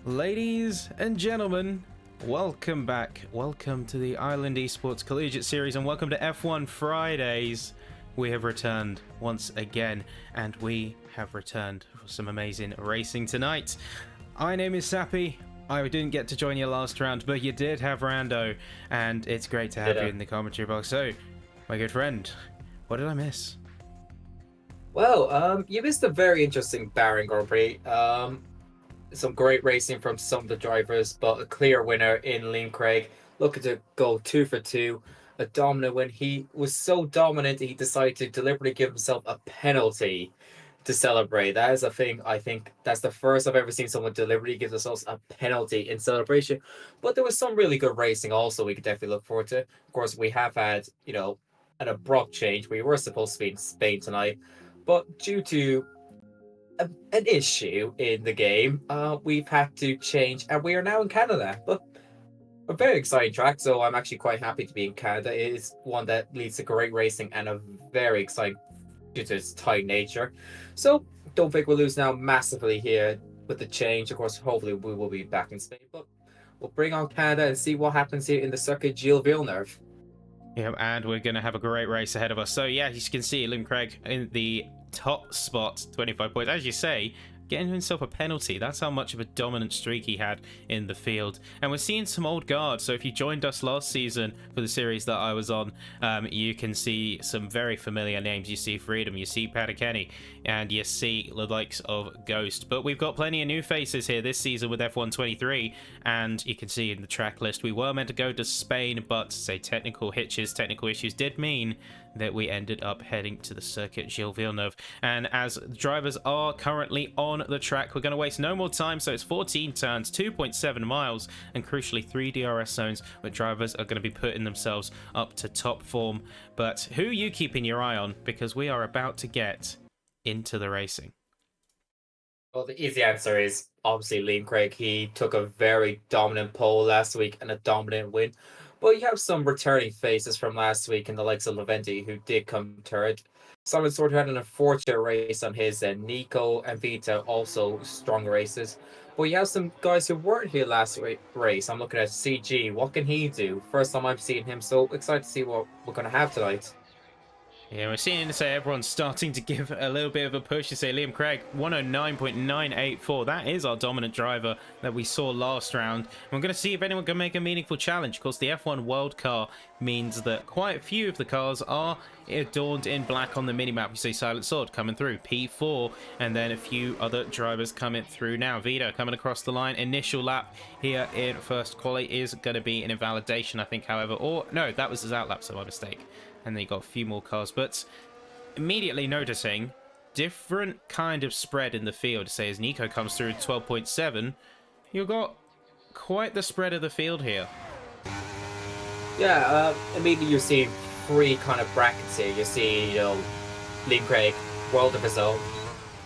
Ladies and gentlemen, welcome back. Welcome to the Ireland Esports Collegiate Series and welcome to F1 Fridays. We have returned once again and we have returned for some amazing racing tonight. My name is Sappy. I didn't get to join you last round, but you did have Rando and it's great to have you in the commentary box. So, my good friend, what did I miss? Well, you missed a very interesting Bahrain Grand Prix. Some great racing from some of the drivers, but a clear winner in Liam Craig, looking to go 2 for 2. A dominant win. He was so dominant, he decided to deliberately give himself a penalty to celebrate. That is a thing. I think that's the first I've ever seen someone deliberately give themselves a penalty in celebration. But there was some really good racing also we could definitely look forward to. Of course, we have had, an abrupt change. We were supposed to be in Spain tonight, but due to an issue in the game, we've had to change, and we are now in Canada. But a very exciting track, so I'm actually quite happy to be in Canada. It is one that leads to great racing and a very exciting due to its tight nature. So don't think we'll lose now massively here with the change. Of course, hopefully we will be back in Spain, but we'll bring on Canada and see what happens here in the circuit Gilles Villeneuve. Yeah, and we're going to have a great race ahead of us. So, yeah, as you can see, Liam Craig in the top spot, 25 points. As you say, getting himself a penalty. That's how much of a dominant streak he had in the field. And we're seeing some old guards. So if you joined us last season for the series that I was on, you can see some very familiar names. You see Freedom, you see Kenny, and you see the likes of Ghost. But we've got plenty of new faces here this season with F1 23, and you can see in the track list, we were meant to go to Spain, but say technical issues did mean that we ended up heading to the circuit Gilles Villeneuve. And as drivers are currently on the track, we're going to waste no more time. So it's 14 turns, 2.7 miles, and crucially 3 DRS zones where drivers are going to be putting themselves up to top form. But who are you keeping your eye on? Because we are about to get into the racing. Well, the easy answer is obviously Liam Craig. He took a very dominant pole last week and a dominant win. But you have some returning faces from last week in the likes of Leventi who did come third. Simon Sword had an unfortunate race on his end. Nico and Vita also strong races. But you have some guys who weren't here last race. I'm looking at CG. What can he do? First time I've seen him, so excited to see what we're going to have tonight. Yeah, we're seeing everyone's starting to give a little bit of a push. You say Liam Craig, 109.984. That is our dominant driver that we saw last round. And we're going to see if anyone can make a meaningful challenge. Of course, the F1 World Car means that quite a few of the cars are adorned in black on the minimap. You see Silent Sword coming through, P4, and then a few other drivers coming through now. Vito coming across the line. Initial lap here in first quali is going to be an invalidation, I think, however. Or, no, that was his out lap, so my mistake. And then you got a few more cars, but immediately noticing different kind of spread in the field. Say as Nico comes through 12.7, you've got quite the spread of the field here. Yeah, immediately you see three kind of brackets here. You see, Liam Craig, world of his own.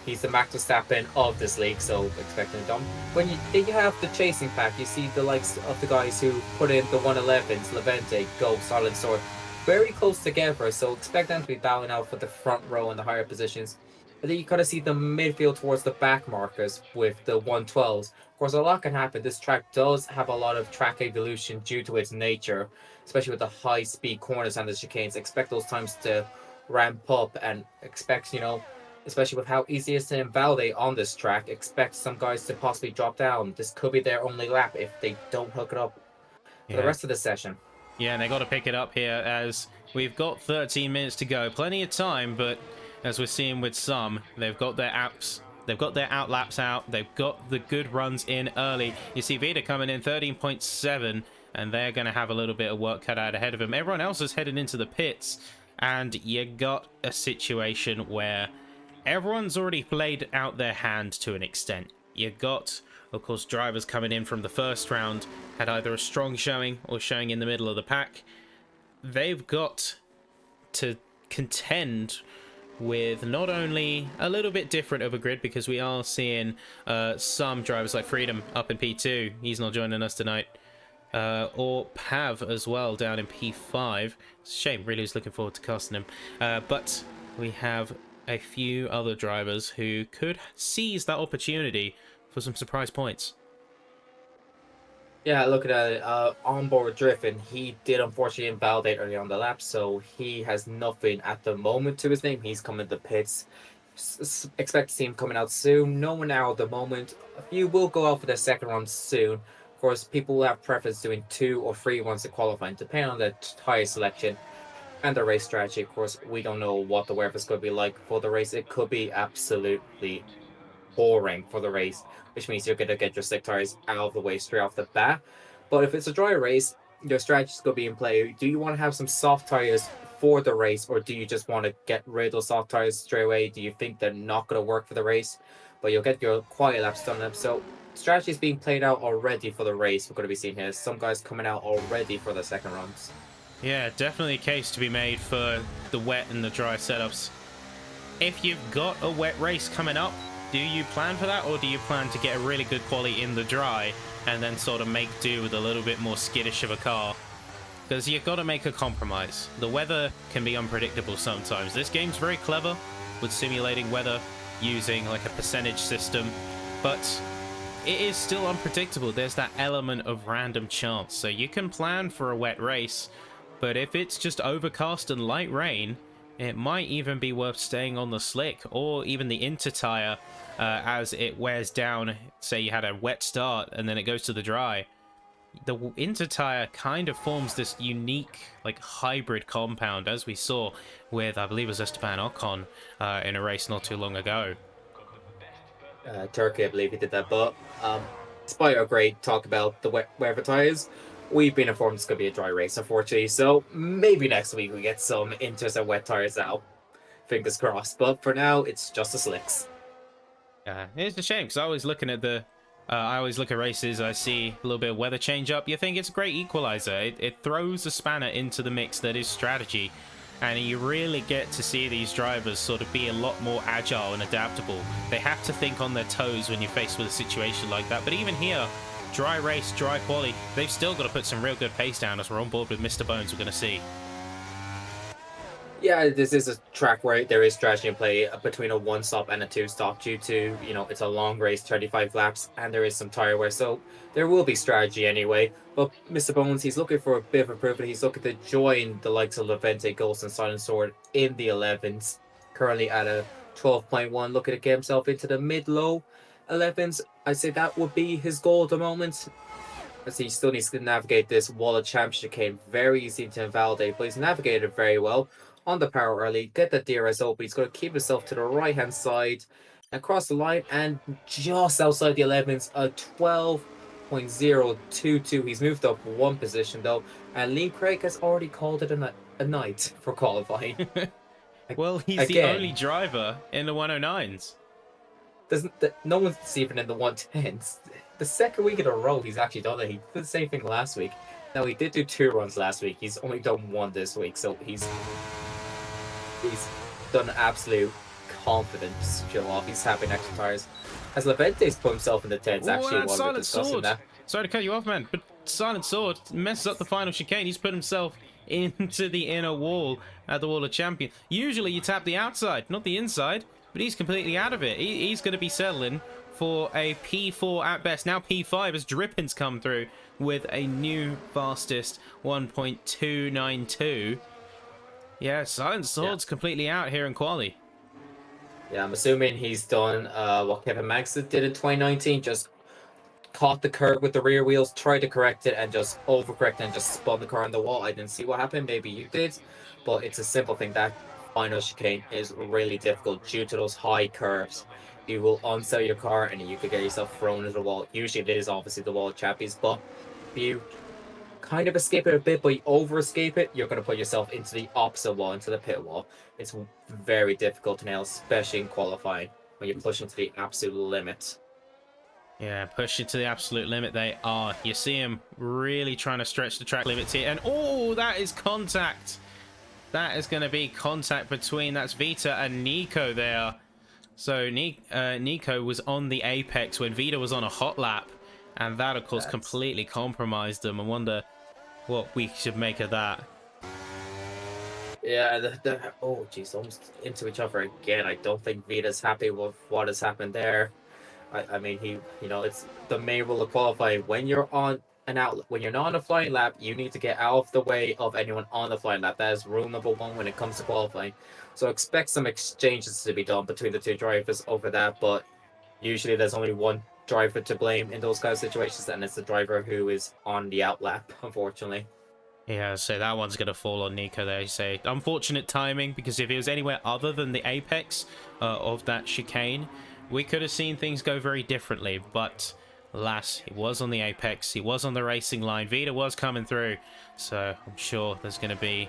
He's the Max Verstappen of this league, so expecting a dom. Then you have the chasing pack. You see the likes of the guys who put in the 111s, Levente, Ghost, Silent Sword, very close together, so expect them to be battling out for the front row and the higher positions. And then you kind of see the midfield towards the back markers with the 112s. Of course, a lot can happen. This track does have a lot of track evolution due to its nature, especially with the high-speed corners and the chicanes. Expect those times to ramp up and expect, especially with how easy it is to invalidate on this track, expect some guys to possibly drop down. This could be their only lap if they don't hook it up for the rest of the session. Yeah, and they got to pick it up here as we've got 13 minutes to go. Plenty of time, but as we're seeing with some, they've got their apps. They've got their out laps out. They've got the good runs in early. You see Vita coming in 13.7, and they're going to have a little bit of work cut out ahead of them. Everyone else is heading into the pits, and you got a situation where everyone's already played out their hand to an extent. You got, of course, drivers coming in from the first round had either a strong showing or showing in the middle of the pack. They've got to contend with not only a little bit different of a grid, because we are seeing some drivers like Freedom up in P2. He's not joining us tonight. Or Pav as well down in P5. It's a shame, really was looking forward to casting him. But we have a few other drivers who could seize that opportunity for some surprise points. Yeah, looking at it, onboard Driven, he did unfortunately invalidate early on the lap, so he has nothing at the moment to his name. He's coming to the pits. Expect to see him coming out soon. No one now at the moment. A few will go out for their second run soon. Of course, people will have preference doing 2 or 3 runs to qualifying, depending on the tire selection and the race strategy. Of course, we don't know what the weather's going to be like for the race. It could be absolutely boring for the race, which means you're going to get your slick tires out of the way straight off the bat. But if it's a dry race, your strategy is going to be in play. Do you want to have some soft tires for the race, or do you just want to get rid of those soft tires straight away? Do you think they're not going to work for the race, but you'll get your quiet laps done? So strategy is being played out already for the race. We're going to be seeing here some guys coming out already for the second runs. Yeah, definitely a case to be made for the wet and the dry setups. If you've got a wet race coming up, do you plan for that, or do you plan to get a really good quality in the dry and then sort of make do with a little bit more skittish of a car? Because you've got to make a compromise. The weather can be unpredictable sometimes. This game's very clever with simulating weather using like a percentage system, but it is still unpredictable. There's that element of random chance. So you can plan for a wet race, but if it's just overcast and light rain, it might even be worth staying on the slick or even the inter tire as it wears down. Say you had a wet start and then it goes to the dry. The inter tire kind of forms this unique like hybrid compound, as we saw with, I believe it was Esteban Ocon in a race not too long ago. Turkey, I believe he did that. But despite our great talk about the weather tires, we've been informed it's going to be a dry race, unfortunately. So maybe next week we get some inters and wet tires out. Fingers crossed. But for now, it's just the slicks. Yeah, it's a shame because I always looking at the. I always look at races, I see a little bit of weather change up. You think it's a great equalizer. It throws a spanner into the mix that is strategy. And you really get to see these drivers sort of be a lot more agile and adaptable. They have to think on their toes when you're faced with a situation like that. But even here, dry race, dry quali, they've still got to put some real good pace down as we're on board with Mr. Bones we're going to see. Yeah, this is a track where there is strategy in play between a 1-stop and a 2-stop due to, it's a long race, 35 laps, and there is some tire wear. So there will be strategy anyway. But Mr. Bones, he's looking for a bit of improvement. He's looking to join the likes of Levente, Ghost, and Silent Sword in the 11s. Currently at a 12.1, looking to get himself into the mid-low 11s. I'd say that would be his goal at the moment. As he still needs to navigate this wall of championship game. Very easy to invalidate, but he's navigated it very well. On the power early, get the DRS open. He's going to keep himself to the right-hand side, across the line, and just outside the 11s, a 12.022. He's moved up one position, though, and Liam Craig has already called it a night for qualifying. Well, he's the only driver in the 109s. No one's even in the 110s. The second week in a row he's actually done it. He did the same thing last week. Now, he did do 2 runs last week. He's only done 1 this week, so he's done absolute confidence show off. He's having extra tires. As Levente's put himself in the 10s, actually one we're discussing that. Sorry to cut you off, man, but Silent Sword messes up the final chicane. He's put himself into the inner wall at the Wall of Champion. Usually you tap the outside, not the inside, but he's completely out of it. He's going to be settling for a P4 at best. Now P5 as Drippin's come through with a new fastest 1.292. Yeah, Silent Sword's completely out here in quali. Yeah, I'm assuming he's done what Kevin Magson did in 2019, just caught the curve with the rear wheels, tried to correct it, and just overcorrected and just spun the car on the wall. I didn't see what happened. Maybe you did, but it's a simple thing. That final chicane is really difficult due to those high curves. You will unsell your car and you could get yourself thrown into the wall. Usually it is obviously the wall of champions, but if you kind of escape it a bit, but you over escape it, you're going to put yourself into the opposite wall, into the pit wall. It's very difficult to nail, especially in qualifying, when you're pushing to the absolute limit. Yeah, pushing to the absolute limit they are. You see him really trying to stretch the track limits here, and oh, that is contact. That is going to be contact between, that's Vita and Nico there. So Nico was on the apex when Vita was on a hot lap, and that, of course, completely compromised them. I wonder what we should make of that. Yeah, oh, geez, almost into each other again. I don't think Vita's happy with what has happened there. I mean, it's the main rule of qualifying. When you're on an outlet. When you're not on a flying lap, you need to get out of the way of anyone on the flying lap. That is rule number one when it comes to qualifying. So expect some exchanges to be done between the two drivers over that, but usually there's only one driver to blame in those kind of situations, and it's the driver who is on the out lap, unfortunately. Yeah, so that one's going to fall on Nico there, you say. Unfortunate timing, because if it was anywhere other than the apex of that chicane, we could have seen things go very differently. But alas, he was on the apex, he was on the racing line, Vita was coming through, so I'm sure there's going to be,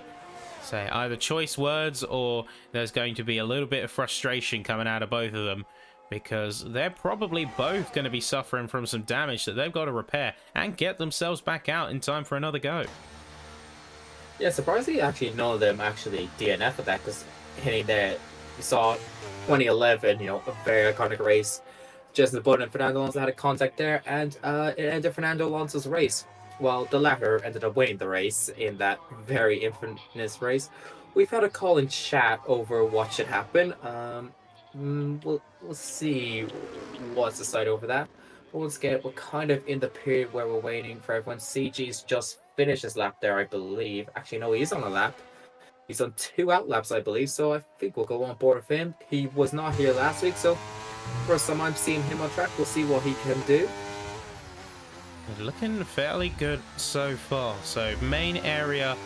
say, either choice words or there's going to be a little bit of frustration coming out of both of them, because they're probably both going to be suffering from some damage that they've got to repair and get themselves back out in time for another go. Yeah, surprisingly, actually, none of them actually DNF at that, because hitting there, we saw 2011, a very iconic race. Justin Button and Fernando Alonso had a contact there, and it ended Fernando Alonso's race. While the latter ended up winning the race in that very infamous race. We've had a call in chat over what should happen. We'll see what's decided over that. But once again, we're kind of in the period where we're waiting for everyone. CG's just finished his lap there, I believe. Actually, no, he's on a lap. He's on 2 out laps, I believe, so I think we'll go on board with him. He was not here last week, so first time I'm seeing him on track, we'll see what he can do. Looking fairly good so far. So main area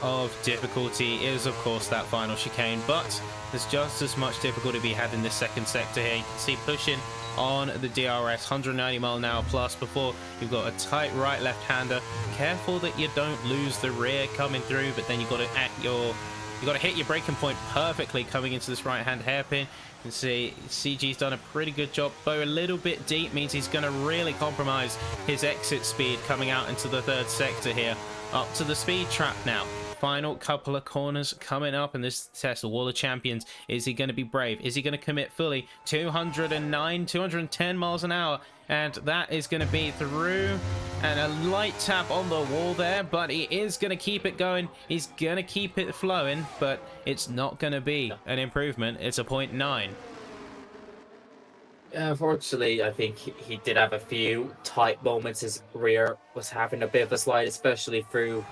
of difficulty is, of course, that final chicane, but there's just as much difficulty to be had in this second sector here. You can see pushing on the DRS 190 mile an hour plus before you've got a tight right left-hander. Careful that you don't lose the rear coming through, but then you've got to hit your braking point perfectly coming into this right-hand hairpin. You can see CG's done a pretty good job, though a little bit deep means he's going to really compromise his exit speed coming out into the third sector here. Up to the speed trap now. Final couple of corners coming up in this test, the Wall of Champions. Is he going to be brave? Is he going to commit fully? 209, 210 miles an hour, and that is going to be through, and a light tap on the wall there, but he is going to keep it going. He's going to keep it flowing, but it's not going to be an improvement. It's a 0.9. Unfortunately, I think he did have a few tight moments. His rear was having a bit of a slide, especially through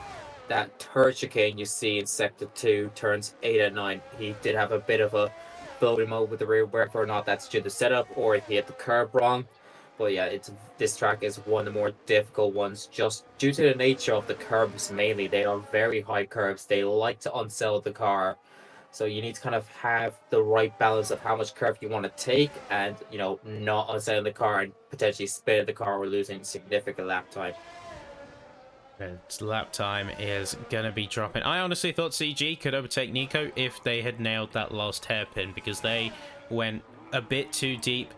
that third chicane you see in Sector 2, turns 8 and 9. He did have a bit of a floating mode with the rear, whether or not that's due to setup or he hit the curb wrong. But yeah, this track is one of the more difficult ones, just due to the nature of the curbs mainly. They are very high curbs. They like to unsettle the car. So you need to kind of have the right balance of how much curve you want to take and, not unsettling the car and potentially spinning the car or losing significant lap time. Its lap time is going to be dropping. I honestly thought CG could overtake Nico if they had nailed that last hairpin, because they went a bit too deep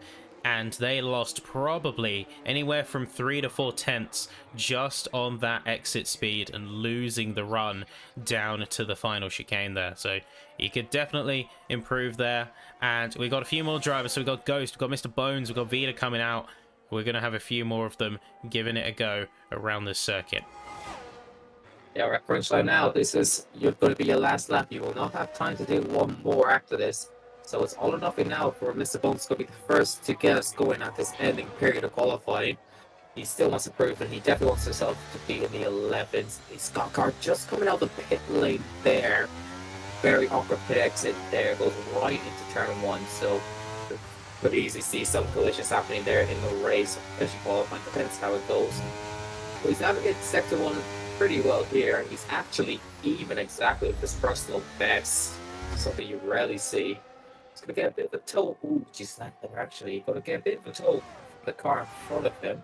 and they lost probably anywhere from 3 to 4 tenths just on that exit speed and losing the run down to the final chicane there. So you could definitely improve there. And we've got a few more drivers. So we've got Ghost, we've got Mr. Bones, we've got Vita coming out. We're going to have a few more of them giving it a go around this circuit. Yeah, we're at crunch time now. This is going to be your last lap. You will not have time to do one more after this. So it's all or nothing now for Mr. Bones to be the first to get us going at this ending period of qualifying. He still wants to prove it. He definitely wants himself to be in the 11s. He's got car just coming out the pit lane there. Very awkward pit exit there. Goes right into turn 1. So you could easily see some collisions happening there in the race, especially qualifying. Depends how it goes. But he's navigated Sector 1 pretty well here. He's actually even exactly with his personal best. Something you rarely see. He's going to get a bit of a toe. Ooh, geez, they're actually going to get a bit of a toe from the car in front of him.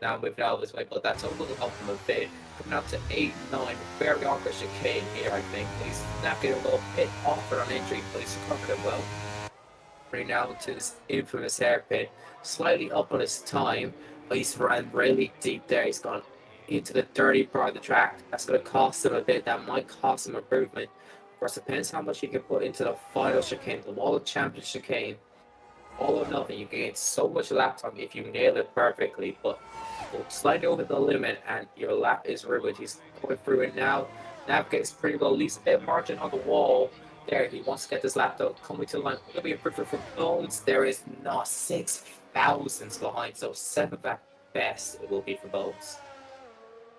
Now moving out of his way, but that's a little up from a bit. Coming out to 8, 9. Very awkward chicane here, I think. He's navigating a little bit awkward on entry, but he's recovered it well. Bring now to this infamous hairpin. Slightly up on his time, but he's ran really deep there. He's gone into the dirty part of the track. That's going to cost him a bit. That might cost him improvement. Of course, it depends how much he can put into the final chicane, the Wall of Champions chicane. All or nothing. You gain so much lap time if you nail it perfectly, but you'll slide over the limit and your lap is ruined. He's going through it now. Navigates pretty well, leaves a bit of margin on the wall. There, he wants to get this lap though. Coming to the line. It'll be a improvement from Bones. There is not 6 thousandths behind, so 7th at best it will be for Bones.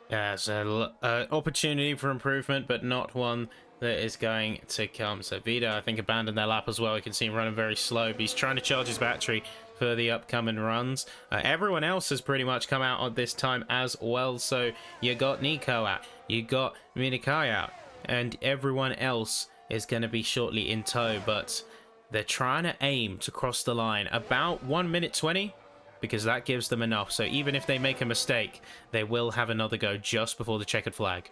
Yeah, it's an opportunity for improvement, but not one that is going to come. So Vida, I think, abandoned their lap as well. You can see him running very slow, but he's trying to charge his battery for the upcoming runs. Everyone else has pretty much come out at this time as well. So you got Nico out, you got Minikai out, and everyone else is going to be shortly in tow, but they're trying to aim to cross the line about 1 minute 20, because that gives them enough. So even if they make a mistake, they will have another go just before the checkered flag.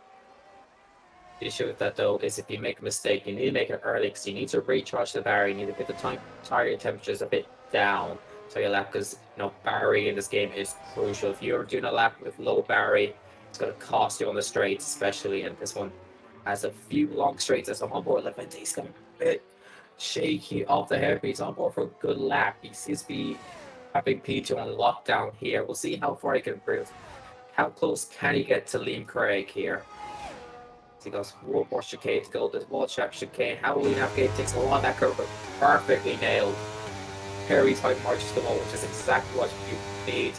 The issue with that though is if you make a mistake, you need to make it early because you need to recharge the battery. You need to get the tire temperatures a bit down so your lap, because battery in this game is crucial. If you're doing a lap with low battery, it's going to cost you on the straights, especially. And this one has a few long straights as I'm on board. Levente, he's got a bit shaky off the hair, but he's on board for a good lap. He seems to be having P2 on lockdown here. We'll see how far he can improve. How close can he get to Liam Craig here? He goes Overwatch chicane to go this wall trap chicane. How will he navigate? Takes a lot of that curve, but perfectly nailed. Harry's high marches the wall, which is exactly what you need.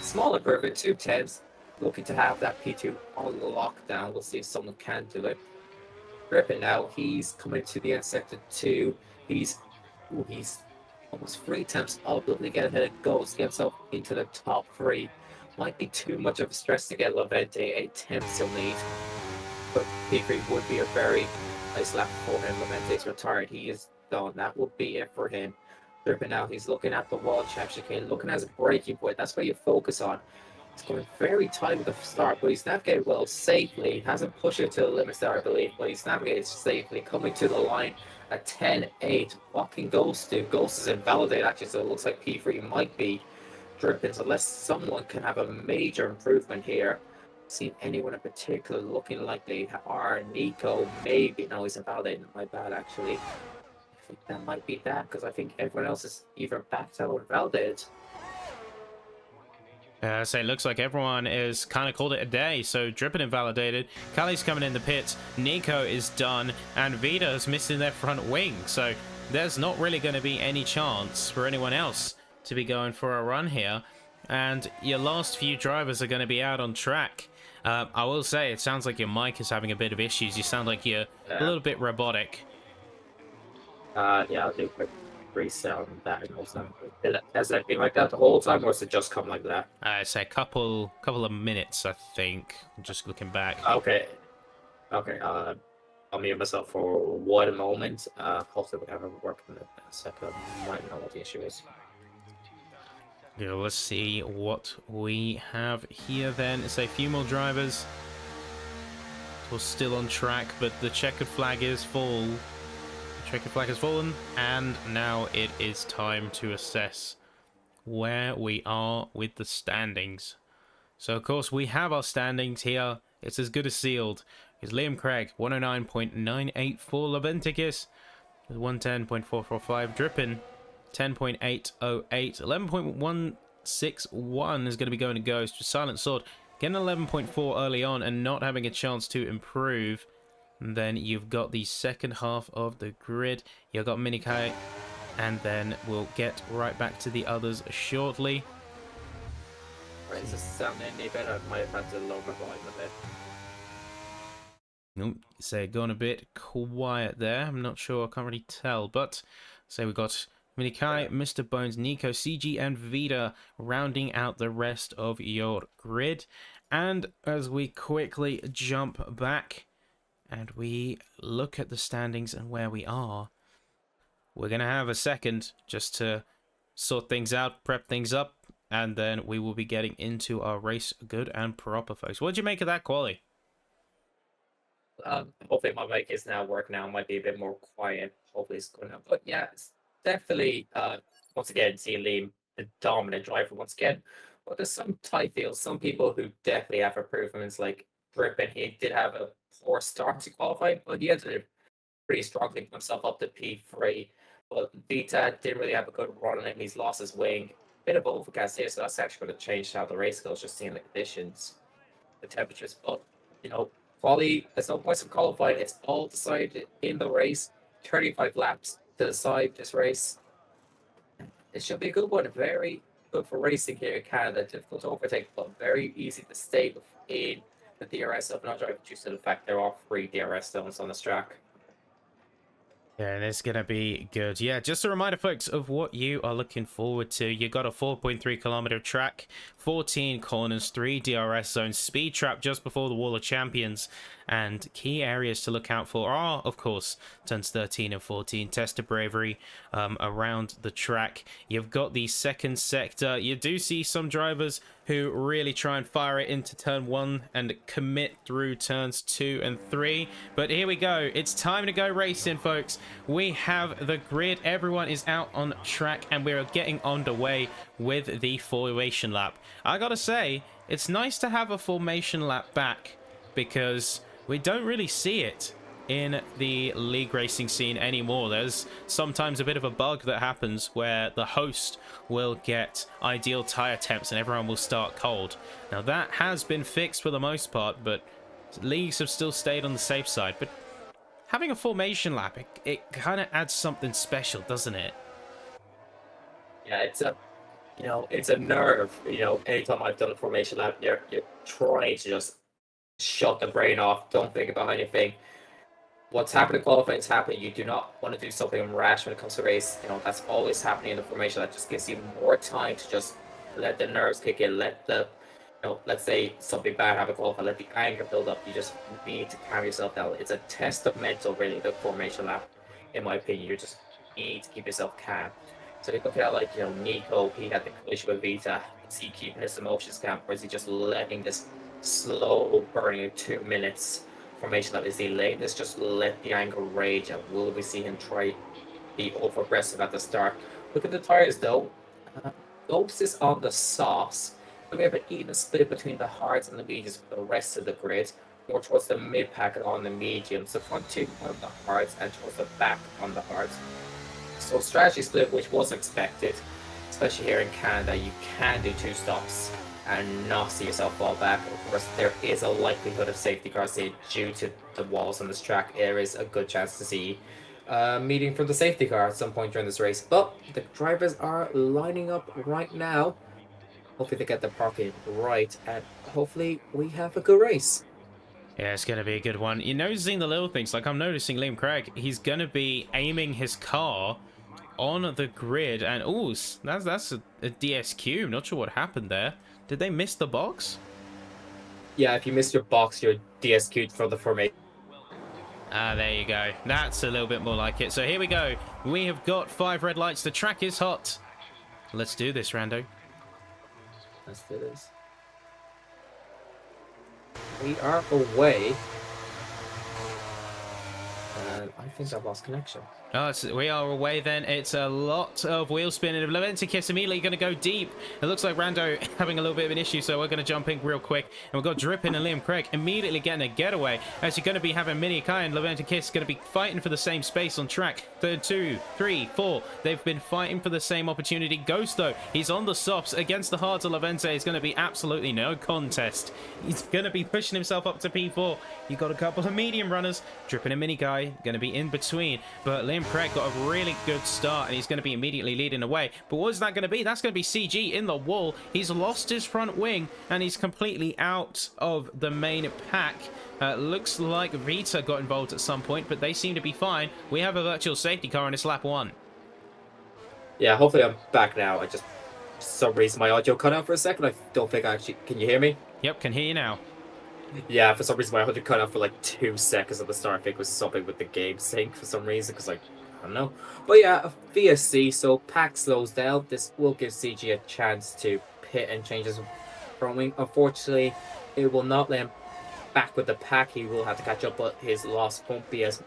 Small improvement, 210s. Looking to have that P2 on lockdown. We'll see if someone can do it. Gripping now, he's coming to the end sector 2. He's almost 3 times ability to get ahead of goals, get himself into the top 3. Might be too much of a stress to get Levente a 10 still need. But P3 would be a very nice lap for him. Levente's retired. He is done. That would be it for him. Dripping out. He's looking at the wall champ chicane, looking at his breaking point. That's where you focus on. He's going very tight with the start, but he's navigated well safely. He hasn't pushed it to the limits there, I believe, but he's navigated safely, coming to the line at 10-8. What can Ghost do? Ghost is invalidated, actually, so it looks like P3 might be dripping, unless someone can have a major improvement here. Seen anyone in particular looking like they are. Nico, maybe. No, he's invalidated. My bad, actually. I think that might be that, because I think everyone else is either backed out or invalidated. So it looks like everyone is kind of called it a day. So Drippin invalidated, Kali's coming in the pits, Nico is done, and Vita's missing their front wing. So there's not really going to be any chance for anyone else to be going for a run here. And your last few drivers are going to be out on track. I will say, it sounds like your mic is having a bit of issues. You sound like you're a little bit robotic. Yeah, I'll do a quick reset on that. Has that been like that the whole time, or has it just come like that? It's a couple of minutes, I think. Just looking back. Okay. Okay. I'll mute myself for 1 moment. Hopefully we have it working in a second. Might know what the issue is. Yeah, let's see what we have here then. It's a few more drivers. We're still on track, but the checkered flag is full. The checkered flag has fallen, and now it is time to assess where we are with the standings. So, of course, we have our standings here. It's as good as sealed. It's Liam Craig, 109.984. Leventicus, 110.445. Drippin, 10.808. 11.161 is going to be going to Ghost. Silent Sword getting 11.4 early on and not having a chance to improve. And then you've got the second half of the grid. You've got Minikai, and then we'll get right back to the others shortly. Right, is this sounding any better? I might have had to lower my volume a bit. Nope, so gone a bit quiet there. I'm not sure, I can't really tell, but so we've got Minikai, Mr. Bones, Nico, CG, and Vida rounding out the rest of your grid. And as we quickly jump back and we look at the standings and where we are, we're going to have a second just to sort things out, prep things up, and then we will be getting into our race good and proper, folks. What did you make of that, Quali? Hopefully my mic is now working now. It might be a bit more quiet. Hopefully it's going up. But yeah, it's definitely, once again, seeing Liam, the dominant driver once again. But there's some tight fields. Some people who definitely have improvements, like Grippin. He did have a poor start to qualify, but he had to pretty strongly put himself up to P3. But Vita didn't really have a good run on him. He's lost his wing. Bit of overcast here, so that's actually going to change how the race goes, just seeing the conditions, the temperatures. But, quality, there's no points of qualifying. It's all decided in the race. 35 laps to decide this race. It should be a good one. Very good for racing here in Canada. Difficult to overtake, but very easy to stay in the DRS of not driving due to the fact there are 3 DRS zones on this track. Yeah, and it's going to be good. Yeah, just a reminder, folks, of what you are looking forward to. You got a 4.3-kilometer track, 14 corners, 3 DRS zones, speed trap just before the Wall of Champions, and key areas to look out for are, of course, turns 13 and 14, test of bravery around the track. You've got the second sector. You do see some drivers who really try and fire it into turn 1 and commit through turns 2 and 3. But here we go. It's time to go racing, folks. We have the grid. Everyone is out on track, and we're getting underway with the formation lap. I gotta say, it's nice to have a formation lap back, because we don't really see it in the league racing scene anymore. There's sometimes a bit of a bug that happens where the host will get ideal tire temps and everyone will start cold. Now that has been fixed for the most part, but leagues have still stayed on the safe side. But having a formation lap, it kind of adds something special, doesn't it? Yeah, it's a nerve. Anytime I've done a formation lap, you're trying to just shut the brain off, don't think about anything. What's happened in qualifying is happening. You do not want to do something rash when it comes to race. That's always happening in the formation. That just gives you more time to just let the nerves kick in, let the, let's say something bad happen in qualifying, let the anger build up. You just need to calm yourself down. It's a test of mental, really, the formation lap, in my opinion. You just need to keep yourself calm. So you look at Nico, he had the collision with Vita. Is he keeping his emotions calm, or is he just letting this slow burning 2 minutes formation lap? Is he letting this just let the anger rage, and will we see him try be over aggressive at the start? Look at the tires though. Lopes is on the sauce. We have an even split between the hards and the mediums for the rest of the grid, more towards the mid pack and on the mediums, the front 2 on the hards and towards the back on the hards. So strategy split, which was expected, especially here in Canada. You can do 2 stops and not see yourself fall back. Of course, there is a likelihood of safety cars here due to the walls on this track. There is a good chance to see meeting from the safety car at some point during this race. But the drivers are lining up right now. Hopefully they get the parking right, and hopefully we have a good race. Yeah, it's going to be a good one. You're noticing the little things. Like, I'm noticing Liam Craig, he's going to be aiming his car on the grid. And, oh, that's a DSQ. Not sure what happened there. Did they miss the box? Yeah, if you miss your box, you're DSQ'd for the formation. Ah, there you go. That's a little bit more like it. So here we go. We have got 5 red lights. The track is hot. Let's do this, Rando. Let's do this. We are away. And I think I've lost connection. Oh, we are away then. It's a lot of wheel spinning. Leventikis immediately going to go deep. It looks like Rando having a little bit of an issue, so we're going to jump in real quick. And we've got Drippin and Liam Craig immediately getting a getaway. As you're going to be having Mini Kai and Leventikis going to be fighting for the same space on track. 2, 3, 4. They've been fighting for the same opportunity. Ghost, though, he's on the softs against the hards of Levente. It's going to be absolutely no contest. He's going to be pushing himself up to P4. You've got a couple of medium runners. Drippin and Mini Kai going to be in between. But Liam Craig got a really good start, and he's going to be immediately leading away. But what is that going to be? That's going to be CG in the wall. He's lost his front wing, and he's completely out of the main pack. Looks like Vita got involved at some point, but they seem to be fine. We have a virtual safety car in this lap 1. Yeah, hopefully I'm back now. For some reason my audio cut out for a second. I don't think I actually... Can you hear me? Yep, can hear you now. Yeah, for some reason my audio cut out for like 2 seconds at the start. I think it was something with the game sync for some reason, because I don't know. But yeah, VSC, so pack slows down. This will give CG a chance to pit and change his front wing. Unfortunately, it will not let him back with the pack. He will have to catch up, but his loss won't be as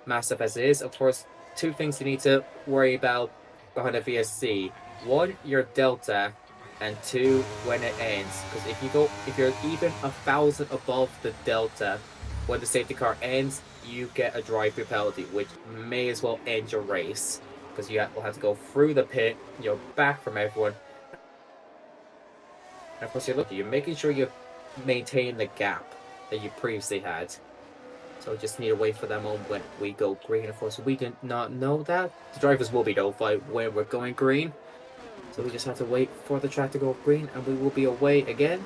massive as it is. Of course, 2 things you need to worry about behind a VSC. 1, your delta, and 2, when it ends. Because if you're even 1,000 above the delta when the safety car ends, you get a drive-through penalty, which may as well end your race, because you will have to go through the pit, you're back from everyone, and of course you're making sure you maintain the gap that you previously had. So just need to wait for that moment when we go green. Of course, we did not know that. The drivers will be notified when we're going green, so we just have to wait for the track to go green, and we will be away again.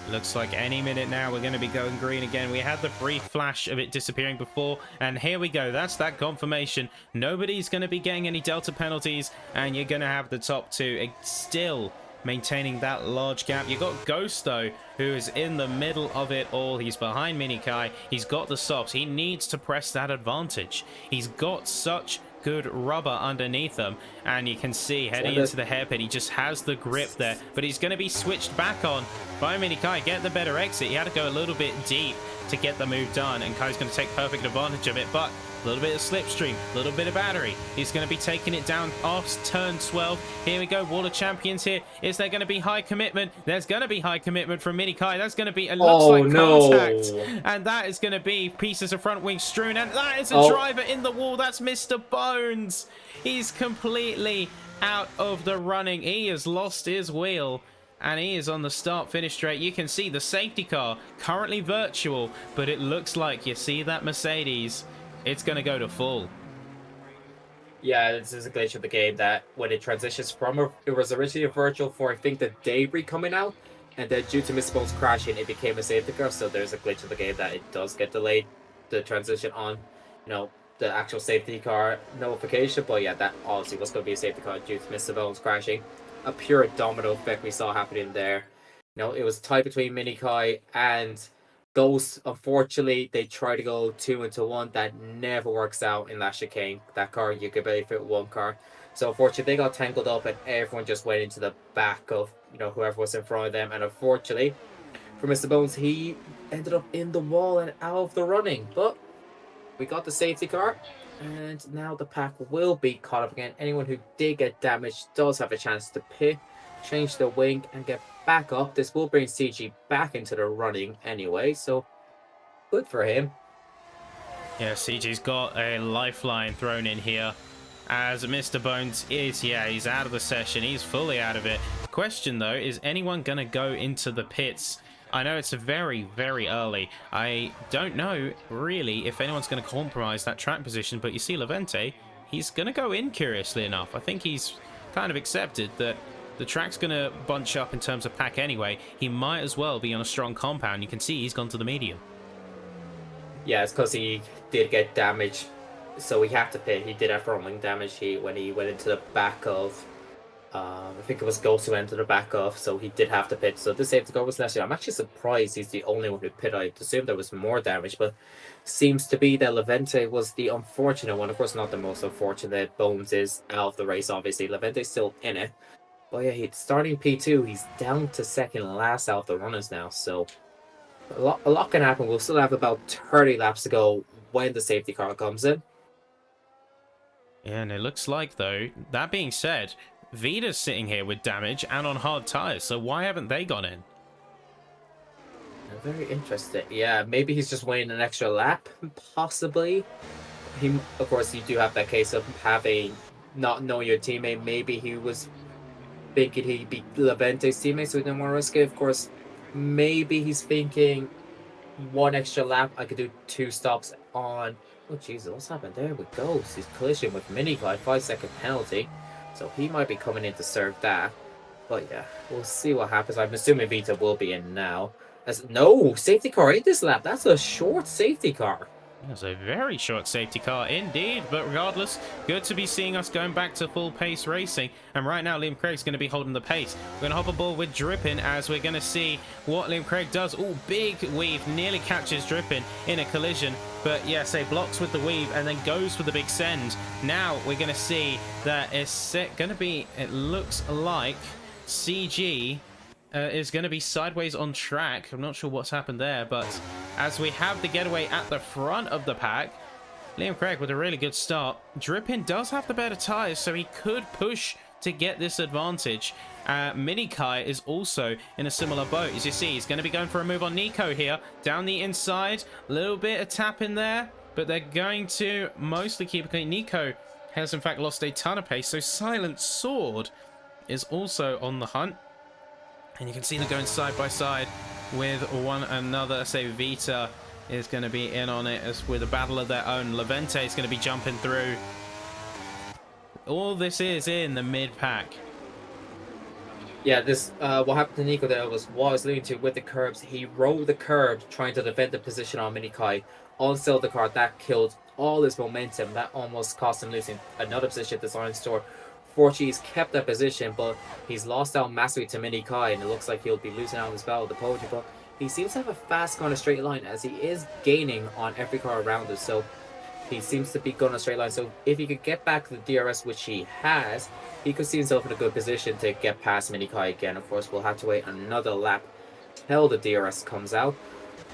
Looks like any minute now we're going to be going green again. We had the brief flash of it disappearing before, and here we go. That's that confirmation. Nobody's going to be getting any Delta penalties, and you're going to have the top two still maintaining that large gap. You got Ghost, though, who is in the middle of it all. He's behind Minikai. He's got the softs. He needs to press that advantage. He's got such good rubber underneath him, and you can see heading into the hairpin, he just has the grip there, but he's going to be switched back on by Minikai. Get the better exit. He had to go a little bit deep to get the move done, and Kai's going to take perfect advantage of it, but a little bit of slipstream, a little bit of battery. He's going to be taking it down off turn 12. Here we go, Wall of Champions here. Is there going to be high commitment? There's going to be high commitment from Minikai. That's going to be, it looks like contact. And that is going to be pieces of front wing strewn. And that is a driver in the wall. That's Mr. Bones. He's completely out of the running. He has lost his wheel. And he is on the start-finish straight. You can see the safety car, currently virtual, but it looks like, you see that Mercedes, it's going to go to full. Yeah, this is a glitch of the game that when it transitions from it was originally a virtual for, I think, the debris coming out, and then due to Mr. Bones crashing, it became a safety car. So there's a glitch of the game that it does get delayed, the transition on, the actual safety car notification. But yeah, that obviously was going to be a safety car due to Mr. Bones crashing. A pure domino effect we saw happening there. It was tied between Minikai and Ghost. Unfortunately, they try to go 2-1. That never works out in that chicane. That car, you could barely fit one car. So unfortunately, they got tangled up and everyone just went into the back of, whoever was in front of them. And unfortunately, for Mr. Bones, he ended up in the wall and out of the running. But we got the safety car. And now the pack will be caught up again. Anyone who did get damaged does have a chance to pit, change the wing, and get back up. This will bring CG back into the running anyway, so good for him. Yeah, CG's got a lifeline thrown in here, as Mr. Bones is, he's out of the session. He's fully out of it. Question, though, is anyone going to go into the pits? I know it's very, very early. I don't know, really, if anyone's going to compromise that track position, but you see Levente, he's going to go in, curiously enough. I think he's kind of accepted that the track's going to bunch up in terms of pack anyway. He might as well be on a strong compound. You can see he's gone to the medium. Yeah, it's because he did get damage, so he had to pit. He did have front wing damage when he went into the back of... I think it was Ghost who entered the back off, so he did have to pit. So this safety car was necessary. I'm actually surprised he's the only one who pit. I assumed there was more damage, but seems to be that Levente was the unfortunate one. Of course, not the most unfortunate. Bones is out of the race, obviously. Levente's still in it. But yeah, he's starting P2. He's down to second last out of the runners now, so a lot can happen. We'll still have about 30 laps to go when the safety car comes in. Yeah, and it looks like, though, that being said, Vida's sitting here with damage and on hard tires, so why haven't they gone in? Very interesting. Yeah, maybe he's just waiting an extra lap, possibly. Of course, you do have that case of not knowing your teammate. Maybe he was thinking he'd be Levente's teammate, so he didn't want to risk it. Of course, maybe he's thinking one extra lap, I could do 2 stops on... Oh, Jesus, what's happened there with Ghost? He's collision with Minikai, 5-second penalty. So he might be coming in to serve that. But yeah, we'll see what happens. I'm assuming Vita will be in now. No, safety car in this lap. That's a short safety car. That's a very short safety car indeed. But regardless, good to be seeing us going back to full pace racing. And right now, Liam Craig's going to be holding the pace. We're going to hop aboard with Drippin as we're going to see what Liam Craig does. Oh, big weave. Nearly catches Drippin in a collision. But yeah, blocks with the weave and then goes for the big send. Now we're going to see that it's going to be, it looks like CG is going to be sideways on track. I'm not sure what's happened there, but as we have the getaway at the front of the pack, Liam Craig with a really good start. Drippin does have the better tires, so he could push to get this advantage. Minikai is also in a similar boat. As you see, he's going to be going for a move on Nico here. Down the inside, a little bit of tap in there, but they're going to mostly keep it clean. Nico has in fact lost a ton of pace, so Silent Sword is also on the hunt. And you can see them going side by side with one another. Vita is going to be in on it as with a battle of their own. Levente is going to be jumping through. All this is in the mid-pack. Yeah, this what happened to Nico there was what I was alluding to with the curbs. He rode the curb trying to defend the position on Minikai. On the card that killed all his momentum. That almost cost him losing another position at the Zion store. Fortunately, he's kept that position, but he's lost out massively to Minikai, and it looks like he'll be losing out as well with the podium. But he seems to have a fast going a straight line as he is gaining on every car around us. So he seems to be going a straight line. So if he could get back to the DRS, which he has, he could see himself in a good position to get past Minikai again. Of course, we'll have to wait another lap till the DRS comes out.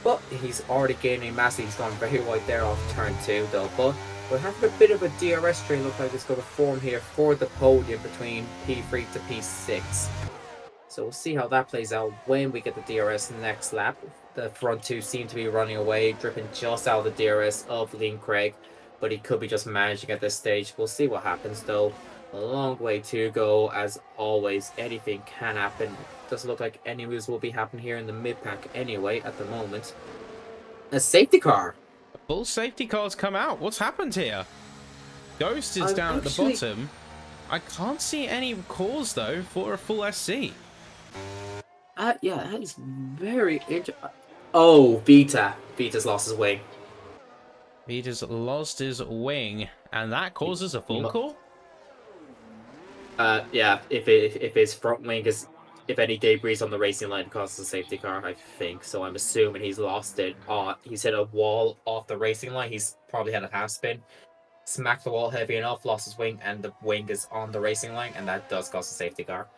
But he's already gaining mass. He's gone very wide there off turn 2, though. But we're having a bit of a DRS train look like it's going to form here for the podium between P3 to P6. So we'll see how that plays out when we get the DRS next lap. The front two seem to be running away, dripping just out of the DRS of Liam Craig, but he could be just managing at this stage. We'll see what happens though. A long way to go, as always. Anything can happen. Doesn't look like any moves will be happening here in the mid-pack anyway at the moment. A safety car. Full safety car's come out. What's happened here? Ghost is down at the bottom. I can't see any cause though for a full SC. Yeah, that is very interesting. Oh, Vita. Vita's lost his wing. Vita's lost his wing, and that causes a full call? Yeah, if his front wing is, if any debris on the racing line causes a safety car, I think. So I'm assuming he's lost it. He's hit a wall off the racing line. He's probably had a half spin, smacked the wall heavy enough, lost his wing, and the wing is on the racing line, and that does cause a safety car.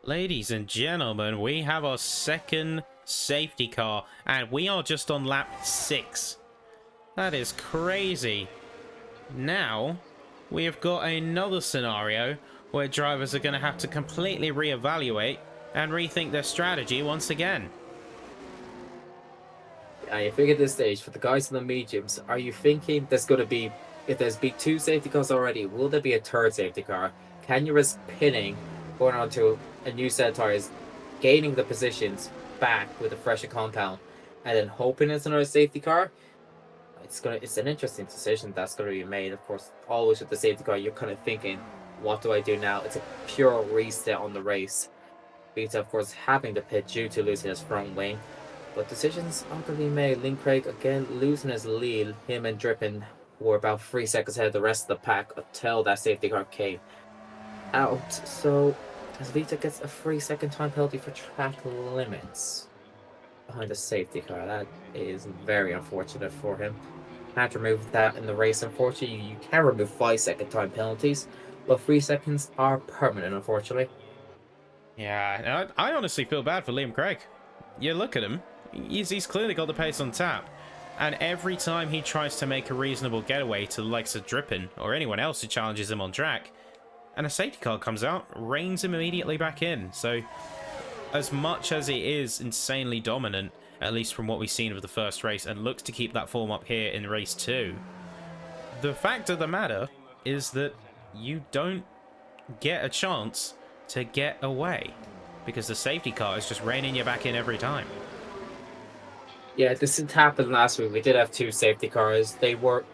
Ladies and gentlemen, we have our second safety car, and we are just on lap 6. That is crazy. Now, we have got another scenario where drivers are going to have to completely reevaluate and rethink their strategy once again. I think at this stage, for the guys in the mediums, are you thinking there's going to be, if there's been 2 safety cars already, will there be a 3rd safety car? Can you risk pinning, going on to a new set of tires, gaining the positions back with a fresher compound, and then hoping it's another safety car? It's an interesting decision that's going to be made. Of course, always with the safety car, you're kind of thinking, what do I do now? It's a pure reset on the race. Vita, of course, having to pit due to losing his front wing. But decisions are going to be made. Liam Craig, again, losing his lead. Him and Drippin were about 3 seconds ahead of the rest of the pack until that safety car came out. So, as Vita gets a 3-second time penalty for track limits behind the safety car, that is very unfortunate for him. Had to remove that in the race. Unfortunately, you can remove 5-second time penalties, but 3 seconds are permanent, unfortunately. Yeah, I honestly feel bad for Liam Craig. You look at him, he's clearly got the pace on tap, and every time he tries to make a reasonable getaway to the likes of Drippin or anyone else who challenges him on track, and a safety car comes out, reins him immediately back in. So, as much as he is insanely dominant, at least from what we've seen of the first race, and looks to keep that form up here in race 2, the fact of the matter is that you don't get a chance to get away, because the safety car is just reining you back in every time. Yeah, this didn't happen last week. We did have 2 safety cars. They were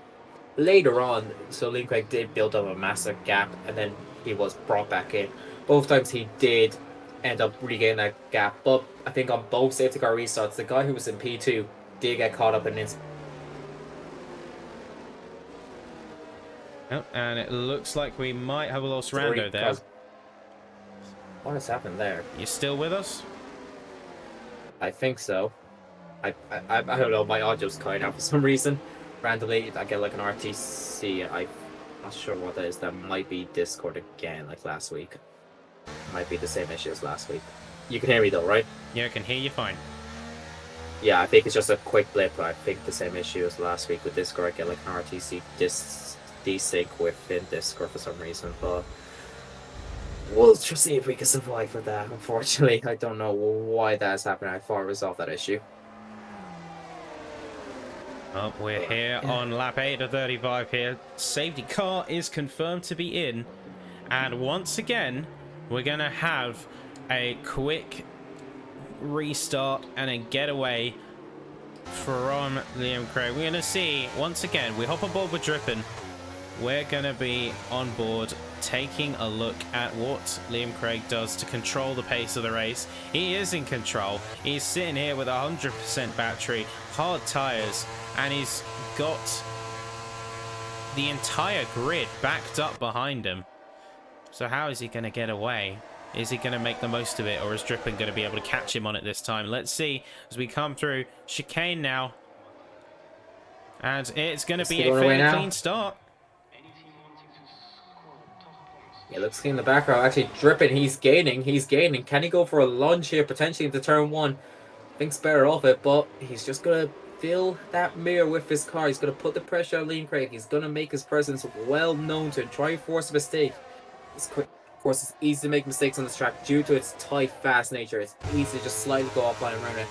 later on, so Liam Craig did build up a massive gap, and then he was brought back in. Both times he did end up regaining that gap, but I think on both safety car restarts, the guy who was in P2 did get caught up in this. Oh, and it looks like we might have lost Rando there. What has happened there? You still with us? I think so. I don't know, my audio's cutting out for some reason. Randomly, I get like an RTC. I'm not sure what that is. That might be Discord again, like last week. Might be the same issue as last week. You can hear me though, right? Yeah, I can hear you fine. Yeah, I think it's just a quick blip. I think the same issue as last week with Discord. I get like an RTC desync within Discord for some reason, but we'll just see if we can survive with that. Unfortunately, I don't know why that's happening. I thought I resolved that issue. Oh, we're here on lap 8 of 35 here. Safety car is confirmed to be in, and once again, we're going to have a quick restart and a getaway from Liam Craig. We're going to see, once again, we hop on board with Drippin. we're going to be on board taking a look at what Liam Craig does to control the pace of the race. He is in control. He's sitting here with 100% battery, hard tires, and he's got the entire grid backed up behind him. So how is he going to get away? Is he going to make the most of it, or is Drippin going to be able to catch him on it this time? Let's see as we come through chicane now. And it's going to be a fairly clean start. Yeah, looks clean in the background. Actually, Drippin, he's gaining. Can he go for a lunge here, potentially into turn 1? Thinks better of it, but he's just going to fill that mirror with his car. He's going to put the pressure on Liam Craig. He's going to make his presence well known to him. Try and force a mistake. Of course, it's easy to make mistakes on this track due to its tight, fast nature. It's easy to just slightly go offline around it.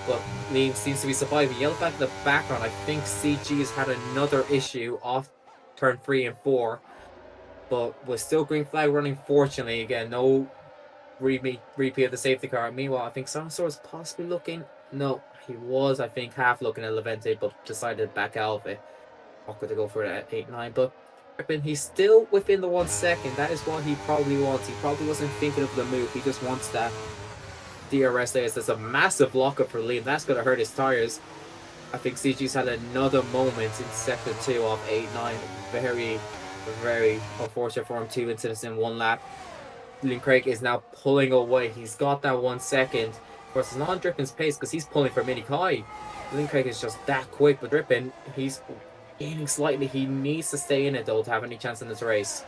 But Liam seems to be surviving. Yellow flag in the background. I think CG has had another issue off turn 3 and 4. But we're still green flag running, fortunately. Again, no repeat of the safety car. Meanwhile, I think Sansor is possibly looking. No, he was, I think, half looking at Levente, but decided to back out of it. Awkward to go for it at 8-9. But he's still within the 1 second. That is what he probably wants. He probably wasn't thinking of the move. He just wants that DRS there. There's a massive lockup for Liam. That's going to hurt his tires. I think CG's had another moment in sector 2 of 8-9. Very unfortunate for him. 2 incidents in 1 lap. Liam Craig is now pulling away. He's got that 1 second. Of course, it's not on Drippin's pace because he's pulling for Mini Kai. Liam Craig is just that quick, but Drippin, he's gaining slightly. He needs to stay in it though to have any chance in this race.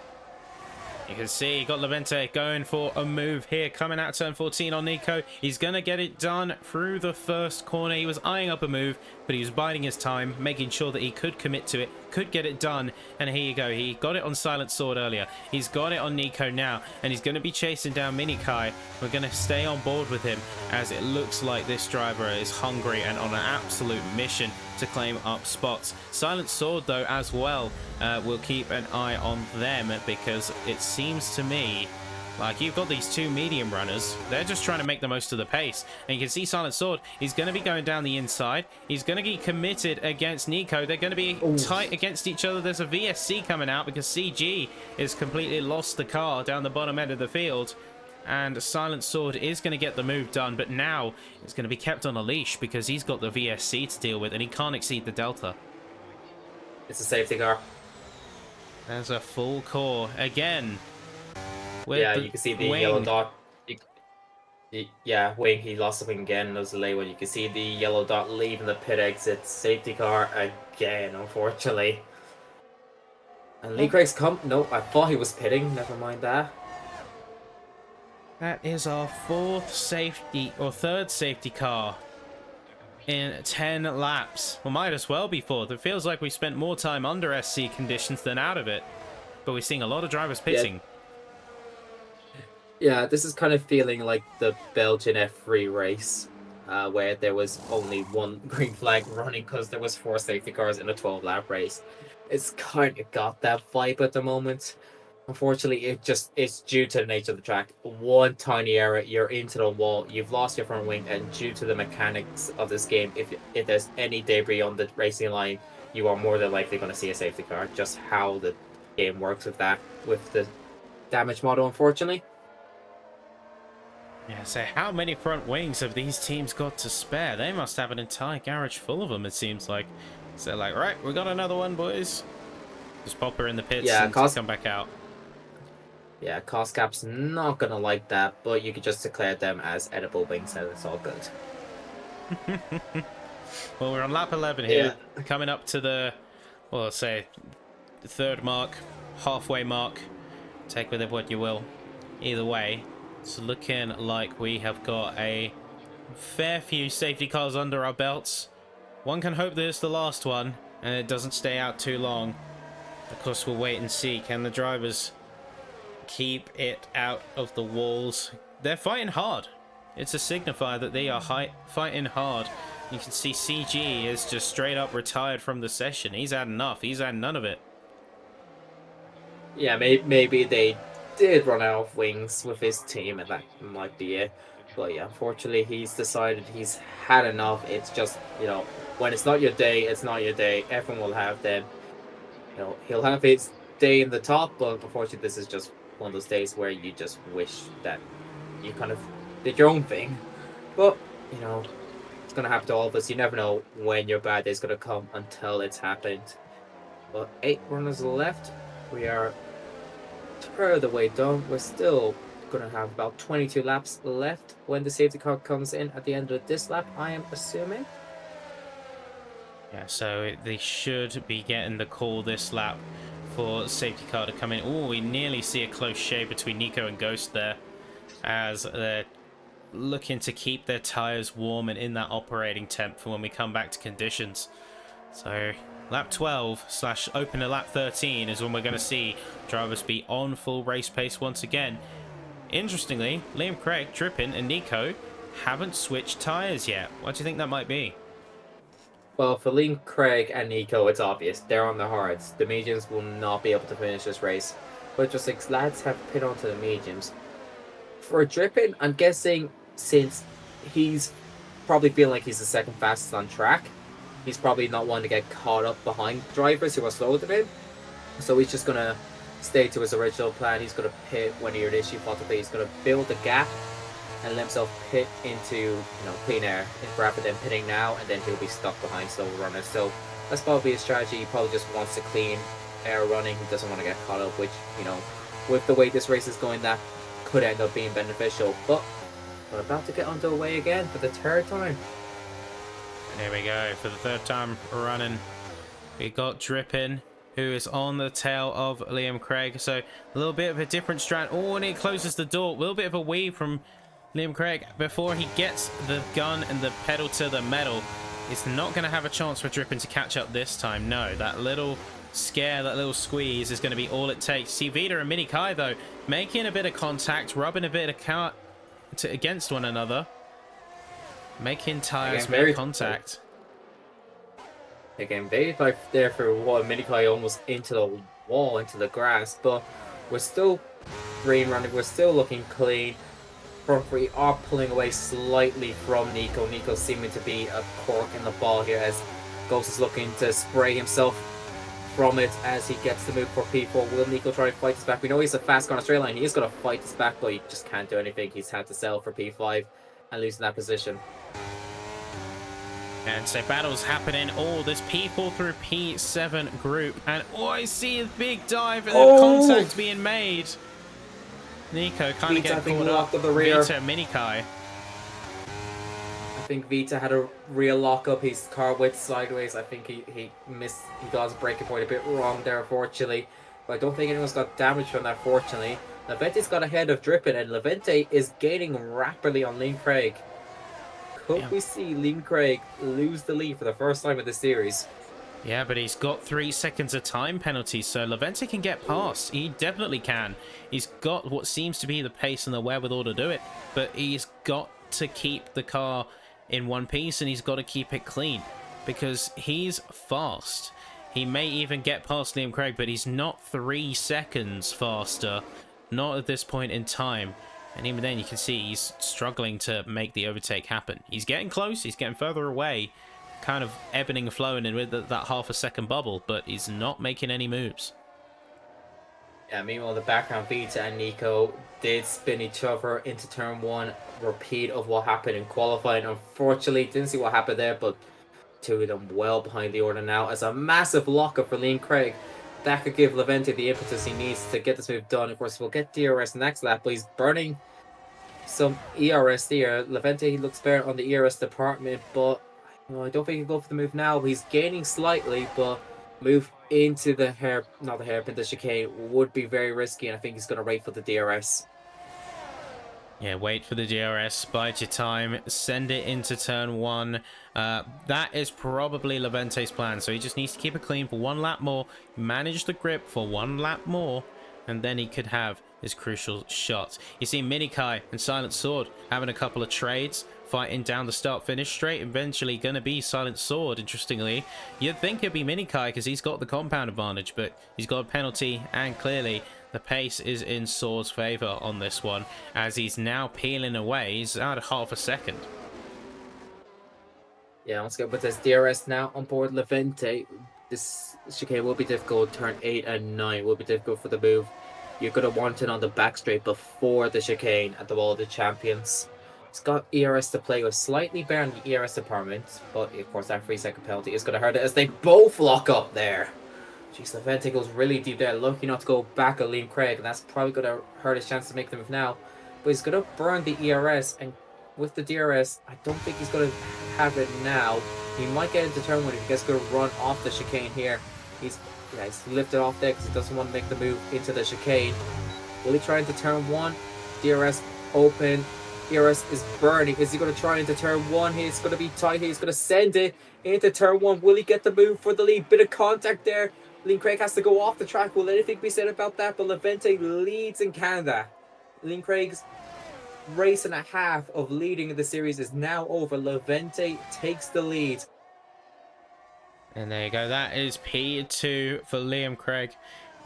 You can see you got Levente going for a move here, coming out turn 14 on Nico. He's going to get it done through the first corner. He was eyeing up a move, but he was biding his time, making sure that he could commit to it, could get it done. And here you go. He got it on Silent Sword earlier. He's got it on Nico now, and he's going to be chasing down Mini Kai. We're going to stay on board with him, as it looks like this driver is hungry and on an absolute mission to claim up spots. Silent Sword, though, as well, will keep an eye on them, because it seems to me like you've got these 2 medium runners. They're just trying to make the most of the pace. And you can see Silent Sword, he's going to be going down the inside. He's going to be committed against Nico. They're going to be tight against each other. There's a VSC coming out because CG has completely lost the car down the bottom end of the field. And Silent Sword is going to get the move done, but now it's going to be kept on a leash because he's got the VSC to deal with and he can't exceed the Delta. It's a safety car. There's a full core again. Yeah, you can see the yellow dot. Yeah, wing, he lost the wing again. There's a late one. You can see the yellow dot leaving the pit exit. Safety car again, unfortunately. And Lee Craig's come. Nope, I thought he was pitting. Never mind that. That is our 4th safety, or 3rd safety car in 10 laps. Well, might as well be 4th. It feels like we spent more time under SC conditions than out of it. But we're seeing a lot of drivers pitting. Yeah, this is kind of feeling like the Belgian F3 race, where there was only 1 green flag running because there was 4 safety cars in a 12-lap race. It's kind of got that vibe at the moment. Unfortunately, it's due to the nature of the track. 1 tiny error, you're into the wall, you've lost your front wing, and due to the mechanics of this game, if there's any debris on the racing line, you are more than likely going to see a safety car. Just how the game works with that, with the damage model, unfortunately. Yeah, so how many front wings have these teams got to spare? They must have an entire garage full of them, it seems like. So they're like, right, we got another one, boys. Just pop her in the pits and come back out. Yeah, cost cap's not gonna like that, but you could just declare them as edible wings and it's all good. Well, we're on lap 11 here, coming up to the, well, let's say, the 3rd mark, halfway mark. Take with it what you will. Either way, it's looking like we have got a fair few safety cars under our belts. One can hope that it's the last one and it doesn't stay out too long. Of course, we'll wait and see. Can the drivers keep it out of the walls? They're fighting hard. It's a signifier that they are fighting hard. You can see CG is just straight up retired from the session. He's had enough. He's had none of it. Yeah, maybe they did run out of wings with his team, and that might be it. But yeah, unfortunately, he's decided he's had enough. It's just, you know, when it's not your day, it's not your day. Everyone will have them. he'll have his day in the top, but unfortunately, this is just one of those days where you just wish that you kind of did your own thing. But it's gonna happen to all of us. You never know when your bad day is gonna come until it's happened. But 8 runners left. We are third the way done. We're still gonna have about 22 laps left when the safety car comes in at the end of this lap, I am assuming. Yeah, so they should be getting the call this lap for safety car to come in. Oh, we nearly see a close shave between Nico and Ghost there, as they're looking to keep their tires warm and in that operating temp for when we come back to conditions. So lap 12 / opener lap 13 is when we're going to see drivers be on full race pace once again. Interestingly, Liam Craig, Drippin and Nico haven't switched tires yet. What do you think that might be? Well, for Liam Craig and Nico, it's obvious. They're on the hards. The mediums will not be able to finish this race. But just like lads have pit onto the mediums. For Drippin, I'm guessing since he's probably feeling like he's the second fastest on track, he's probably not one to get caught up behind drivers who are slower than him. So he's just going to stay to his original plan. He's going to pit when he initially possibly. He's going to build a gap and let himself pit into clean air rather than pitting now, and then he'll be stuck behind slow runners. So that's probably his strategy. He probably just wants to clean air running. He doesn't want to get caught up, which with the way this race is going, that could end up being beneficial. But we're about to get underway again for the third time. And here we go for the third time running. We got Drippin, who is on the tail of Liam Craig. So a little bit of a different strat. Oh, and he closes the door. A little bit of a weave from Liam Craig before he gets the gun and the pedal to the metal. It's not going to have a chance for Drippin to catch up this time. No, that little scare, that little squeeze is going to be all it takes. See Vita and Mini Kai, though, making a bit of contact, rubbing a bit of car against one another. Making tires make contact. Again, very like there for a while. Mini Kai almost into the wall, into the grass, but we're still green running. We're still looking clean. Front three are pulling away slightly from Nico. Nico seeming to be a cork in the ball here as Ghost is looking to spray himself from it as he gets the move for P4. Will Nico try to fight this back? We know he's a fast car on a straight line. He is going to fight this back, but he just can't do anything. He's had to sell for P5 and losing that position. And so battles happening. Oh, this P4 through P7 group. And oh, I see a big dive and contact being made. Nico kind of getting caught up. The rear. Vita, Mini Kai. I think Vita had a real lock up. His car went sideways. I think he missed. He got his braking point a bit wrong there, unfortunately. But I don't think anyone's got damage from that, fortunately. Levente's got ahead of Drippin, and Levente is gaining rapidly on Liam Craig. Could we see Liam Craig lose the lead for the first time in the series? Yeah, but he's got 3 seconds of time penalty, so Levente can get past. He definitely can. He's got what seems to be the pace and the wherewithal to do it, but he's got to keep the car in one piece, and he's got to keep it clean, because he's fast. He may even get past Liam Craig, but he's not 3 seconds faster, not at this point in time. And even then, you can see he's struggling to make the overtake happen. He's getting close, he's getting further away, kind of ebbing and flowing in with that half a second bubble, but he's not making any moves. Yeah, meanwhile, the background Vita and Nico did spin each other into turn 1. Repeat of what happened in qualifying. Unfortunately, didn't see what happened there, but 2 of them well behind the order now as a massive lockup for Liam Craig. That could give Levente the impetus he needs to get this move done. Of course, we'll get DRS next lap, but he's burning some ERS there. Levente, he looks better on the ERS department, but I don't think he'll go for the move now. He's gaining slightly, but move into the the chicane would be very risky, and I think he's going to wait for the DRS. Yeah, wait for the DRS, bide your time, send it into turn 1. That is probably Levente's plan, so he just needs to keep it clean for 1 lap more, manage the grip for 1 lap more, and then he could have his crucial shot. You see Mini Kai and Silent Sword having a couple of trades, fighting down the start-finish straight, eventually going to be Silent Sword, interestingly. You'd think it'd be Mini Kai because he's got the compound advantage, but he's got a penalty, and clearly the pace is in Sword's favor on this one, as he's now peeling away. He's out of half a second. Yeah, let's go with this DRS now on board Levente. This chicane will be difficult. Turn 8 and 9 will be difficult for the move. You're going to want it on the back straight before the chicane at the Wall of the Champions. It's got ERS to play with, slightly better in the ERS department, but of course that 3-second penalty is going to hurt it as they both lock up there. Jeez, Levente goes really deep there, lucky not to go back at Liam Craig, and that's probably going to hurt his chance to make the move now. But he's going to burn the ERS, and with the DRS, I don't think he's going to have it now. He might get into turn 1 if he gets going to run off the chicane here. He's lifted off there because he doesn't want to make the move into the chicane. Will he try into turn 1? DRS open. DRS is burning. Is he going to try into turn 1? He's going to be tight. He's going to send it into turn 1. Will he get the move for the lead? Bit of contact there. Liam Craig has to go off the track. Will anything be said about that? But Levente leads in Canada. Liam Craig's race and a half of leading in the series is now over. Levente takes the lead. And there you go. That is P2 for Liam Craig.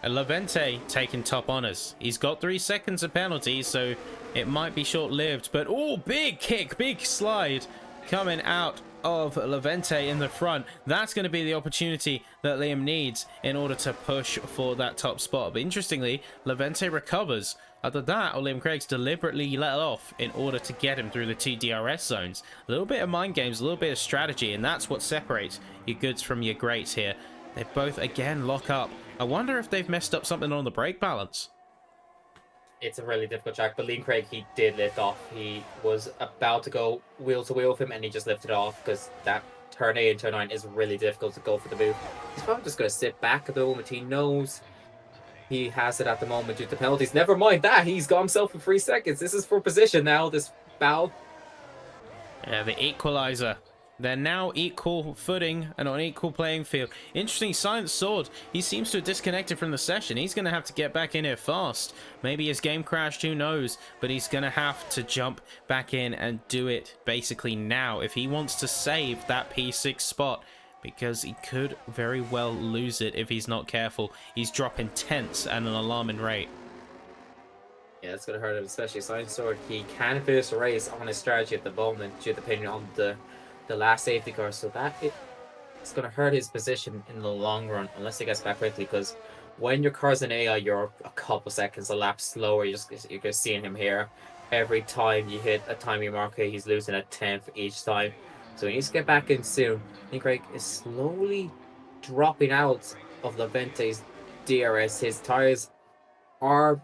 Levente taking top honors. He's got 3 seconds of penalty, so it might be short-lived. But, oh, big kick, big slide coming out of Levente in the front. That's going to be the opportunity that Liam needs in order to push for that top spot. But interestingly, Levente recovers. Either that or Liam Craig's deliberately let off in order to get him through the 2 DRS zones. A little bit of mind games, a little bit of strategy, and that's what separates your goods from your greats here. They both, again, lock up. I wonder if they've messed up something on the brake balance. It's a really difficult track, but Liam Craig, he did lift off. He was about to go wheel to wheel with him, and he just lifted off because that turn 8 and turn 9 is really difficult to go for the move. He's probably just going to sit back at the moment. He knows he has it at the moment due to penalties. Never mind that. He's got himself in 3 seconds. This is for position now, this foul. Yeah, the equalizer. They're now equal footing and on equal playing field. Interesting, Silent Sword. He seems to have disconnected from the session. He's going to have to get back in here fast. Maybe his game crashed, who knows? But he's going to have to jump back in and do it basically now if he wants to save that P6 spot, because he could very well lose it if he's not careful. He's dropping tenths at an alarming rate. Yeah, it's going to hurt him, especially Silent Sword. He can finish the race on his strategy at the moment, depending on the last safety car, so that it's going to hurt his position in the long run unless he gets back quickly, because when your car's in AI, you're a couple seconds a lap slower. You're just seeing him here. Every time you hit a timing marker, he's losing a tenth each time. So he needs to get back in soon. I think Craig is slowly dropping out of Levente's DRS. His tires are,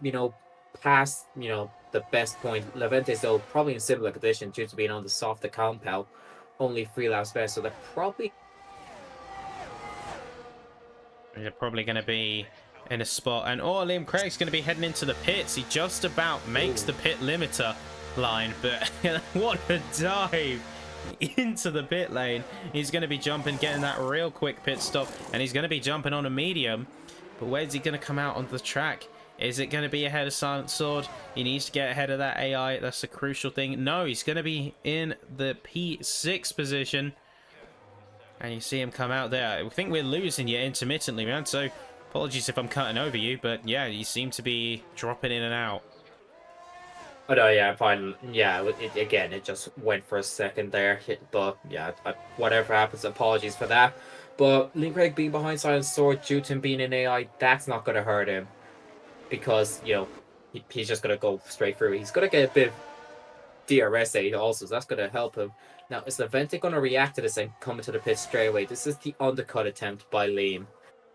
past, the best point. Levente's, though, probably in similar condition due to being on the softer compound. Only 3 laps better, so they're probably going to be in a spot. And Liam Craig's going to be heading into the pits. He just about makes the pit limiter line, but what a dive into the pit lane. He's going to be jumping, getting that real quick pit stop, and he's going to be jumping on a medium. But where's he going to come out onto the track? Is it going to be ahead of Silent Sword? He needs to get ahead of that AI. That's a crucial thing. No, he's going to be in the P6 position. And you see him come out there. I think we're losing you intermittently, man. So apologies if I'm cutting over you. But yeah, you seem to be dropping in and out. Oh, no, yeah, I'm fine. Yeah, it just went for a second there. But yeah, whatever happens, apologies for that. But Liam Craig being behind Silent Sword due to him being in AI, that's not going to hurt him. Because, he's just going to go straight through. He's going to get a bit of DRS aid also, so that's going to help him. Now, is Levente going to react to this and come into the pit straight away? This is the undercut attempt by Liam.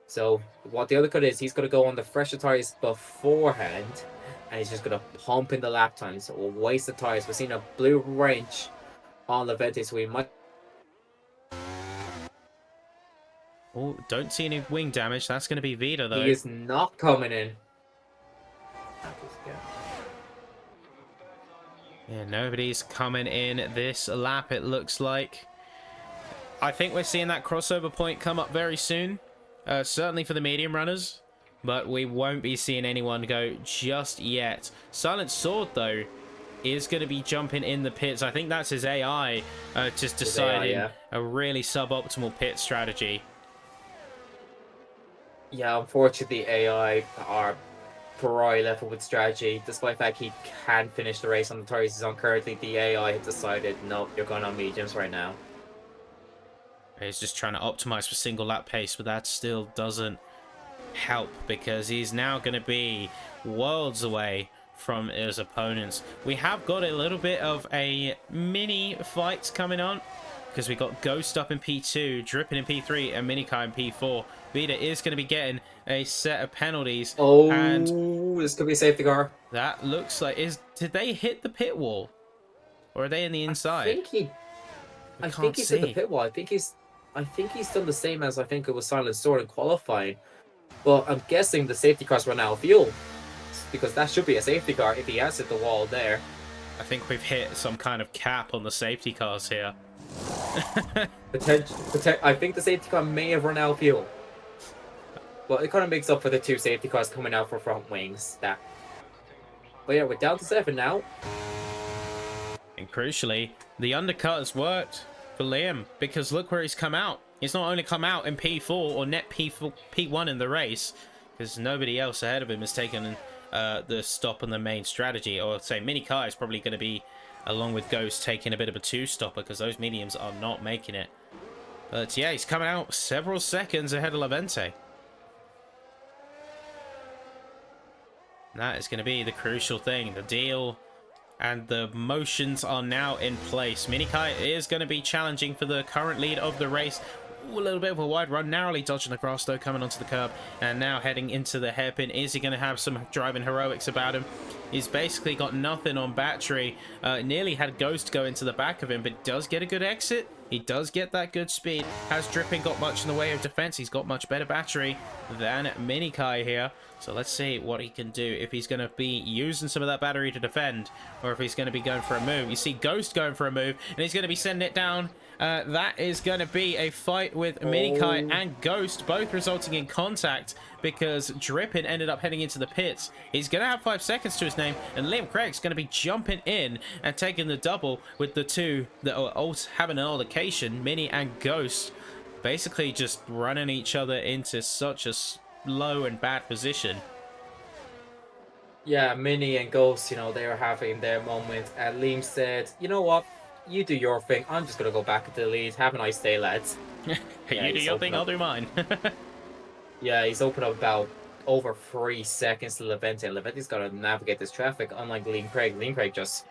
So, what the undercut is, he's going to go on the fresher tires beforehand, and he's just going to pump in the lap time, so we'll waste the tires. We're seeing a blue wrench on Levente, so we might... Oh, don't see any wing damage. That's going to be Vida, though. He is not coming in. Yeah, nobody's coming in this lap, it looks like. I think we're seeing that crossover point come up very soon. Certainly for the medium runners. But we won't be seeing anyone go just yet. Silent Sword, though, is going to be jumping in the pits. I think that's his AI just deciding a really suboptimal pit strategy. Yeah, unfortunately, AI are priority level with strategy. Despite the fact he can finish the race on the tires he's on currently, the AI have decided, nope, you're going on mediums right now. He's just trying to optimize for single lap pace, but that still doesn't help because he's now going to be worlds away from his opponents. We have got a little bit of a mini fight coming on because we got Ghost up in P2, Drippin in P3, and Minikai in P4. Vita is going to be getting a set of penalties. Oh, and this could be a safety car. that looks like did they hit the pit wall, or are they in the inside? I think he's in the pit wall. I think he's done the same as I think it was Silent Sword in qualifying. But I'm guessing the safety car's run out of fuel, because that should be a safety car if he has hit the wall there. I think we've hit some kind of cap on the safety cars here. I think the safety car may have run out of fuel. But it kind of makes up for the 2 safety cars coming out for front wings. But yeah, we're down to 7 now. And crucially, the undercut has worked for Liam, because look where he's come out. He's not only come out in P4 or net P1 in the race, because nobody else ahead of him has taken the stop on the main strategy. Or say Minikai is probably going to be, along with Ghost, taking a bit of a 2-stopper, because those mediums are not making it. But yeah, he's coming out several seconds ahead of Levente. That is going to be the crucial thing. The deal and the motions are now in place. Minikai is going to be challenging for the current lead of the race. Ooh, a little bit of a wide run, narrowly dodging the grass though, coming onto the curb, and now heading into the hairpin. Is he going to have some driving heroics about him? He's basically got nothing on battery. Nearly had Ghost go into the back of him, but does get a good exit. He does get that good speed. Has Drippin got much in the way of defense? He's got much better battery than Minikai here. So let's see what he can do, if he's going to be using some of that battery to defend, or if he's going to be going for a move. You see Ghost going for a move, and he's going to be sending it down. That is going to be a fight with Minikai and Ghost, both resulting in contact, because Drippin ended up heading into the pits. He's going to have 5 seconds to his name, and Liam Craig's going to be jumping in and taking the double with the 2 that are having an altercation. Mini and Ghost basically just running each other into such a low and bad position. Yeah, Mini and Ghost, you know, they were having their moment, and Liam said, you know what, you do your thing, I'm just going to go back into the lead. Have a nice day, lads. Yeah, you do your thing, I'll do mine. Yeah, he's opened up about over 3 seconds to Levente. Levente's got to navigate this traffic, unlike Liam Craig. Liam Craig just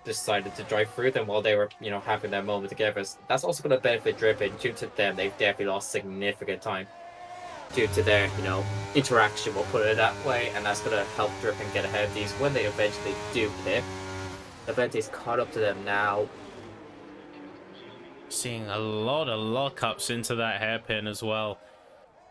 decided to drive through them while they were, you know, having their moment together. That's also going to benefit Drippin. Due to them, they've definitely lost significant time due to their, you know, interaction, we'll put it that way, and that's going to help Drippin get ahead of these when they eventually do pit. Levente's caught up to them now. Seeing a lot of lockups into that hairpin as well.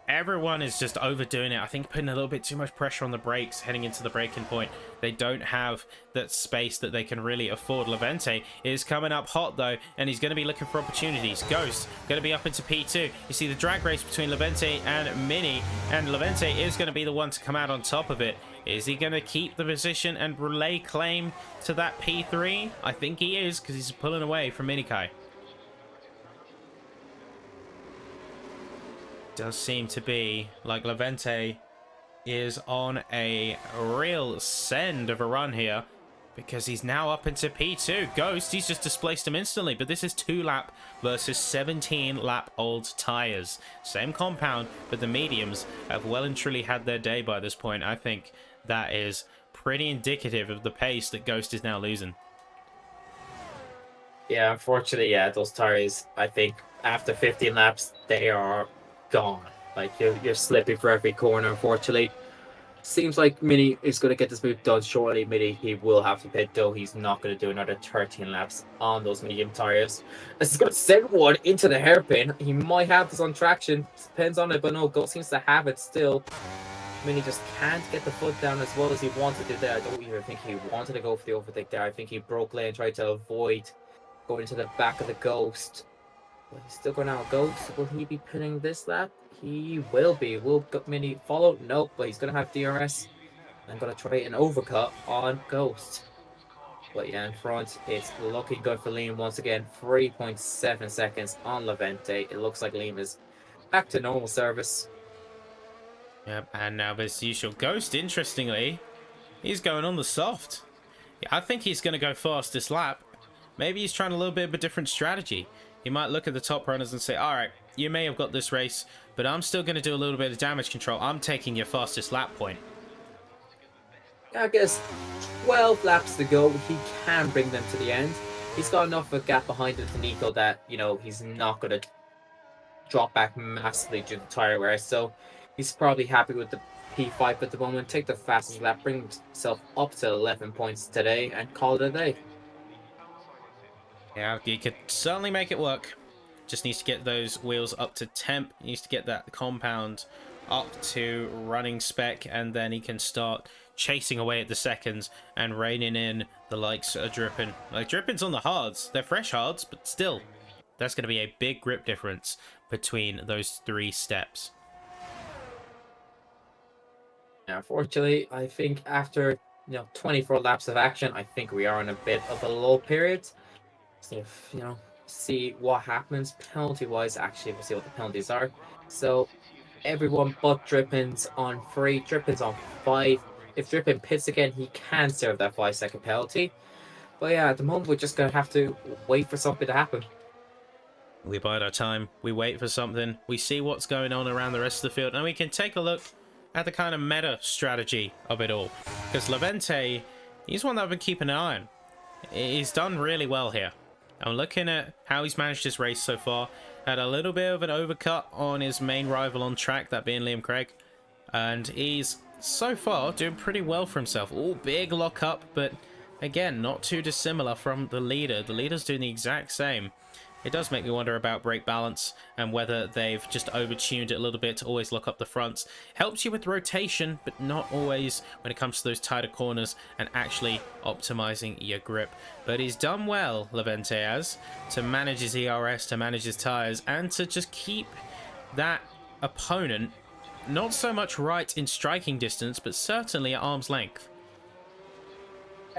Everyone is just overdoing it. I think putting a little bit too much pressure on the brakes heading into the braking point. They don't have that space that they can really afford. Levente is coming up hot though, and he's going to be looking for opportunities. Ghost going to be up into P2. You see the drag race between Levente and Mini, and Levente is going to be the one to come out on top of it. Is he going to keep the position and relay claim to that P3? I think he is, because he's pulling away from Minikai. Does seem to be like Levente is on a real send of a run here, because he's now up into P2. Ghost, he's just displaced him instantly, but this is 2-lap versus 17-lap old tires. Same compound, but the mediums have well and truly had their day by this point. I think that is pretty indicative of the pace that Ghost is now losing. Yeah, unfortunately, yeah, those tires, I think after 15 laps, they are gone. Like, you're slipping for every corner, unfortunately. Seems like Mini is going to get this move done shortly. Mini, he will have to pit, though. He's not going to do another 13 laps on those medium tires. This is going to send one into the hairpin. He might have this on traction. Depends on it, but no, Ghost seems to have it still. Mini just can't get the foot down as well as he wanted to there. I don't even think he wanted to go for the overtake there. I think he broke lane, tried to avoid going to the back of the Ghost. But he's still going out. Ghost, will he be pinning this lap? He will be. Will Mini follow? Nope, but he's going to have DRS. I'm going to try an overcut on Ghost. But yeah, in front, it's looking good for Liam once again. 3.7 seconds on Levente. It looks like Liam is back to normal service. Yep, and now as usual, Ghost, interestingly, he's going on the soft. Yeah, I think he's going to go fast this lap. Maybe he's trying a little bit of a different strategy. he might look at the top runners and say, all right, you may have got this race, but I'm still going to do a little bit of damage control. I'm taking your fastest lap point. I guess 12 laps to go, he can bring them to the end. He's got enough of a gap behind him to Nico that, you know, he's not going to drop back massively due to tire wear. So he's probably happy with the P5 at the moment. Take the fastest lap, bring himself up to 11 points today, and call it a day. Yeah, he could certainly make it work. Just needs to get those wheels up to temp. He needs to get that compound up to running spec, and then he can start chasing away at the seconds and reining in the likes of Drippin. Like, Drippin's on the hards. They're fresh hards, but still, that's going to be a big grip difference between those 3 steps. Unfortunately, I think after 24 laps of action, I think we are in a bit of a lull period. So, see what happens penalty-wise. Actually, we'll see what the penalties are. So, everyone but Drippin's on 3. Drippin's on 5. If Drippin pits again, he can serve that 5-second penalty. But yeah, at the moment, we're just going to have to wait for something to happen. We bide our time. We wait for something. We see what's going on around the rest of the field. And we can take a look at the kind of meta strategy of it all. Because Levente, he's one that I've been keeping an eye on. He's done really well here. I'm looking at how he's managed his race so far. Had a little bit of an overcut on his main rival on track, that being Liam Craig. And he's, so far, doing pretty well for himself. All big lock up, but again, not too dissimilar from the leader. The leader's doing the exact same. It does make me wonder about brake balance and whether they've just overtuned it a little bit to always lock up the fronts. Helps you with rotation, but not always when it comes to those tighter corners and actually optimizing your grip. But he's done well, Levente has, to manage his ERS, to manage his tires, and to just keep that opponent not so much right in striking distance, but certainly at arm's length.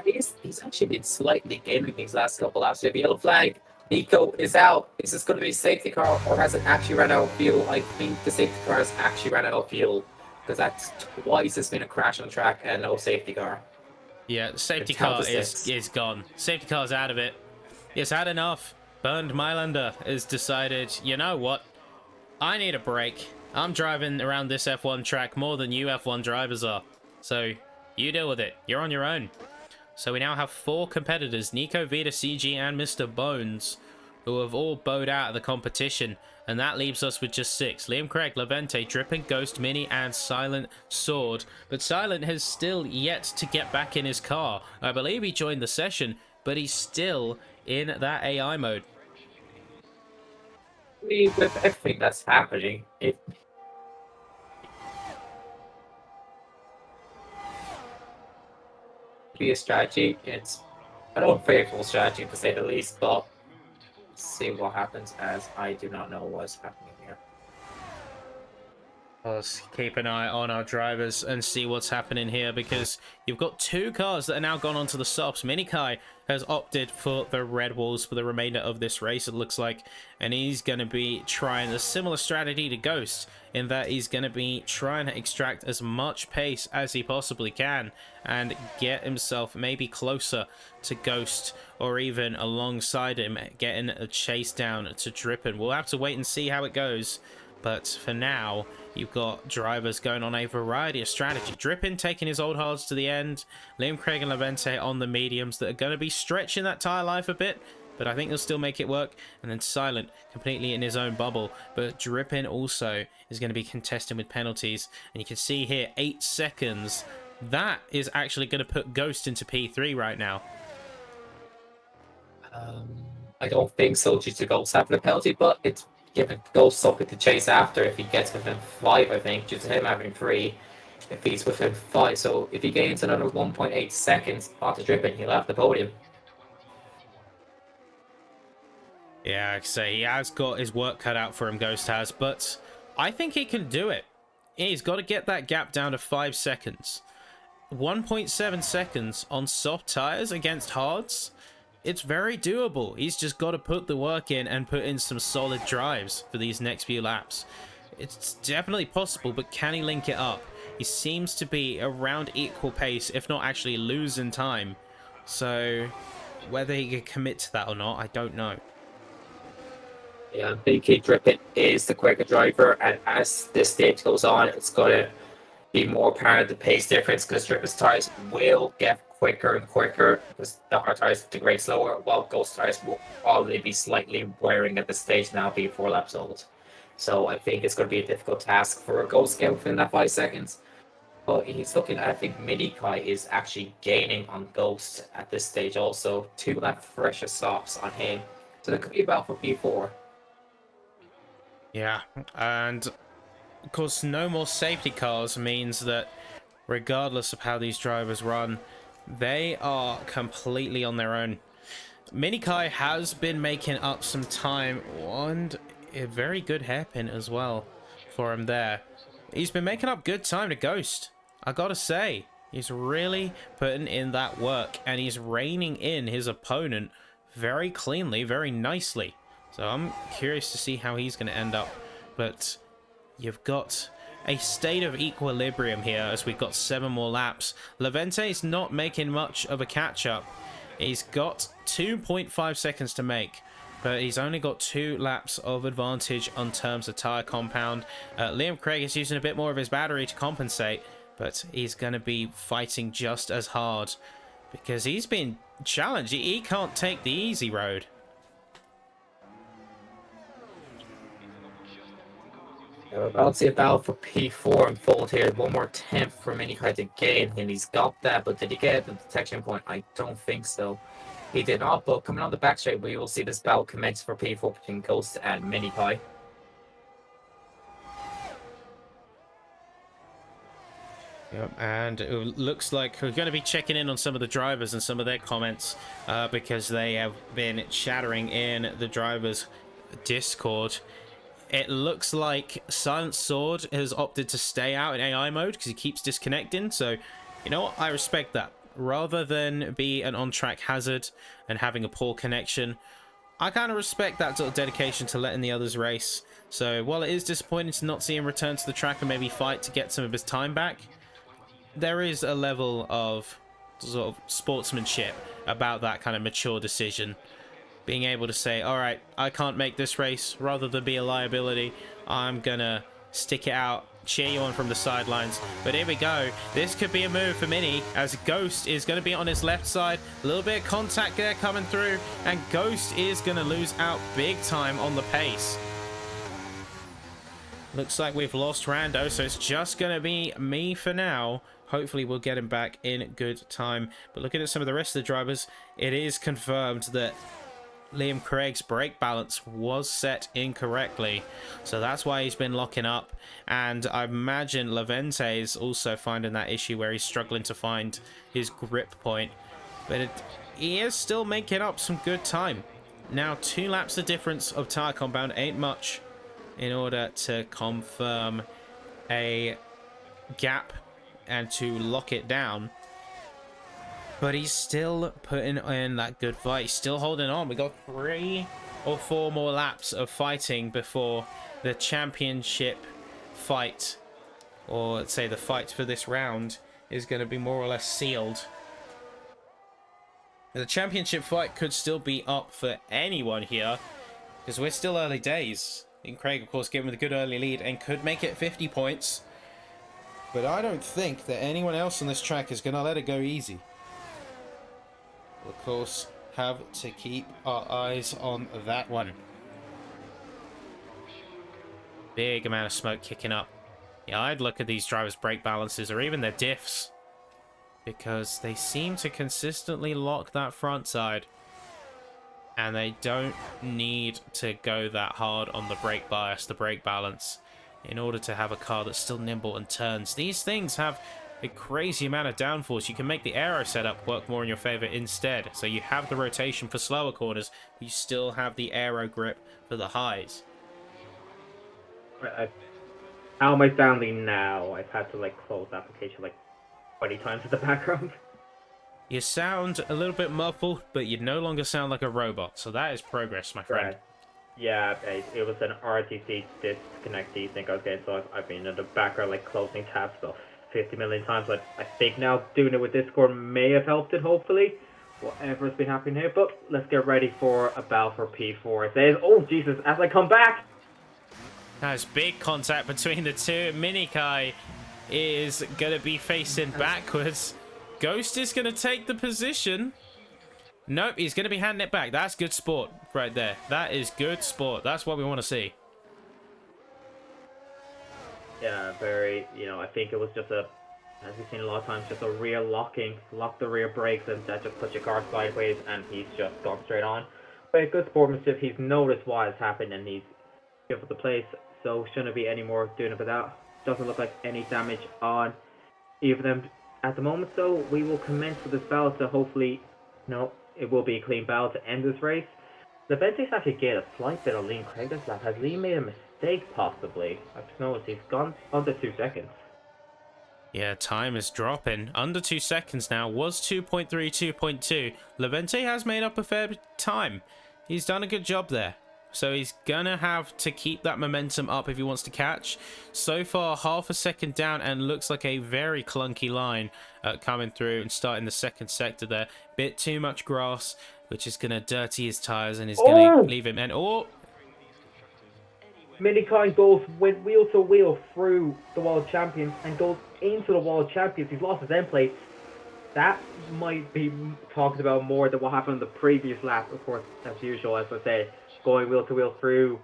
He's actually been slightly gaming these last couple laps. If yellow flag, Nico is out. Is this going to be a safety car, or has it actually run out of fuel? I think the safety car has actually run out of fuel, because that's twice it's been a crash on track and no safety car. Yeah, the safety car is gone. Safety car's out of it. It's had enough. Bernd Mailander has decided, you know what? I need a break. I'm driving around this F1 track more than you F1 drivers are. So, you deal with it. You're on your own. So we now have 4 competitors, Nico, Vita, CG, and Mr. Bones, who have all bowed out of the competition. And that leaves us with just 6. Liam Craig, Levente, Drippin, Ghost, Mini, and Silent Sword. But Silent has still yet to get back in his car. I believe he joined the session, but he's still in that AI mode. With everything that's happening, it be a strategy. It's an unfavorable strategy to say the least, but let's see what happens, as I do not know what's happening here. Let's keep an eye on our drivers and see what's happening here, because you've got 2 cars that are now gone onto the softs. Minikai has opted for the red walls for the remainder of this race, it looks like, and he's going to be trying a similar strategy to Ghost, in that he's going to be trying to extract as much pace as he possibly can and get himself maybe closer to Ghost, or even alongside him, getting a chase down to Drippin. We'll have to wait and see how it goes. But for now, you've got drivers going on a variety of strategy. Drippin taking his old hards to the end. Liam Craig and Levente on the mediums that are going to be stretching that tyre life a bit, but I think they'll still make it work. And then Silent completely in his own bubble. But Drippin also is going to be contesting with penalties. And you can see here, 8 seconds. That is actually going to put Ghost into P3 right now. I don't think so due to Ghost having a penalty, but it's given Ghost something to chase after if he gets within 5, I think, due to him having 3. If he's within 5, so if he gains another 1.8 seconds after Drippin, he'll have the podium. Yeah, I'd say he has got his work cut out for him, Ghost has, but I think he can do it. He's got to get that gap down to 5 seconds. 1.7 seconds on soft tires against hards. It's very doable. He's just got to put the work in and put in some solid drives for these next few laps. It's definitely possible, but can he link it up? He seems to be around equal pace, if not actually losing time. So whether he can commit to that or not, I don't know. Yeah, BK Drippin is the quicker driver, and as this stage goes on, it's going to be more apparent the pace difference because Drippin's tires will get quicker and quicker because the hard tires degrade slower, while Ghost tires will probably be slightly wearing at this stage now, being 4 laps old. So I think it's going to be a difficult task for a Ghost to get within that 5 seconds. But he's looking at, I think Mini Kai is actually gaining on Ghost at this stage also. 2 lap fresher stops on him. So that could be about for P4. Yeah, and of course, no more safety cars means that regardless of how these drivers run, they are completely on their own. Minikai has been making up some time, and a very good hairpin as well for him there. He's been making up good time to Ghost. I gotta say, he's really putting in that work, and he's reining in his opponent very cleanly, very nicely. So I'm curious to see how he's going to end up. But you've got a state of equilibrium here as we've got 7 more laps. Levente's not making much of a catch-up. He's got 2.5 seconds to make, but he's only got 2 laps of advantage on terms of tyre compound. Liam Craig is using a bit more of his battery to compensate, but he's going to be fighting just as hard because he's been challenged. He can't take the easy road. I'll see a battle for P4 and Fold here. One more attempt for Minikai to gain, and he's got that. But did he get the detection point? I don't think so. He did not, but coming on the back straight, we will see this battle commence for P4 between Ghost and Minikai. Yep, and it looks like we're going to be checking in on some of the drivers and some of their comments because they have been chattering in the drivers' Discord. It looks like Silent Sword has opted to stay out in AI mode because he keeps disconnecting. So, you know what? I respect that. Rather than be an on-track hazard and having a poor connection, I kind of respect that sort of dedication to letting the others race. So, while it is disappointing to not see him return to the track and maybe fight to get some of his time back, there is a level of sort of sportsmanship about that kind of mature decision. Being able to say, all right, I can't make this race, rather than be a liability, I'm gonna stick it out, cheer you on from the sidelines. But here we go. This could be a move for Mini, as Ghost is going to be on his left side. A little bit of contact there coming through, and Ghost is going to lose out big time on the pace. Looks like we've lost Rando, so it's just going to be me for now. Hopefully we'll get him back in good time. But looking at some of the rest of the drivers, it is confirmed that Liam Craig's brake balance was set incorrectly, so that's why he's been locking up. And I imagine Levente is also finding that issue where he's struggling to find his grip point, but he is still making up some good time. Now 2 laps of difference of tire compound ain't much in order to confirm a gap and to lock it down. But he's still putting in that good fight. He's still holding on. We got 3 or 4 more laps of fighting before the championship fight, or let's say the fight for this round, is going to be more or less sealed. The championship fight could still be up for anyone here, because we're still early days. And Craig, of course, gave him a good early lead and could make it 50 points. But I don't think that anyone else on this track is going to let it go easy. We'll, of course, have to keep our eyes on that one. Big amount of smoke kicking up. Yeah, I'd look at these drivers' brake balances or even their diffs, because they seem to consistently lock that front side. And they don't need to go that hard on the brake bias, the brake balance, in order to have a car that's still nimble and turns. These things have a crazy amount of downforce. You can make the aero setup work more in your favor instead. So you have the rotation for slower corners, but you still have the aero grip for the highs. How am I sounding now? I've had to close the application 20 times in the background. You sound a little bit muffled, but you no longer sound like a robot. So that is progress, my friend. Right. Yeah, it was an RTC disconnect desync I was getting, so I've been in the background closing tabs about 50 million times. I think now doing it with Discord may have helped it, hopefully. whatever's been happening here. But let's get ready for a battle for P4. It says, oh Jesus, as I come back. There's big contact between the two. Minikai is going to be facing backwards. Ghost is going to take the position. Nope, he's going to be handing it back. That's good sport right there. That is good sport. That's what we want to see. Yeah, very, I think it was just as we've seen a lot of times, just a rear lock the rear brakes, and that just puts your car sideways, and he's just gone straight on. But good sportsmanship, he's noticed what has happened, and he's given the place, so shouldn't be any more doing about that. Doesn't look like any damage on either of them at the moment, so we will commence with this battle, so hopefully, it will be a clean battle to end this race. Levente's actually get a slight bit of Liam Craig this lap. Has Liam made a mistake, possibly? I've just noticed he's gone under 2 seconds. Yeah, time is dropping. Under 2 seconds now. Was 2.3, 2.2. Levente has made up a fair bit of time. He's done a good job there. So he's gonna have to keep that momentum up if he wants to catch. So far, half a second down, and looks like a very clunky line coming through and starting the second sector there. Bit too much grass, which is gonna dirty his tires and is gonna leave him. And Minikai goes with wheel to wheel through the World Champions and goes into the World Champions. He's lost his end plate. That might be talked about more than what happened on the previous lap, of course, as usual, as I say. Going wheel to wheel through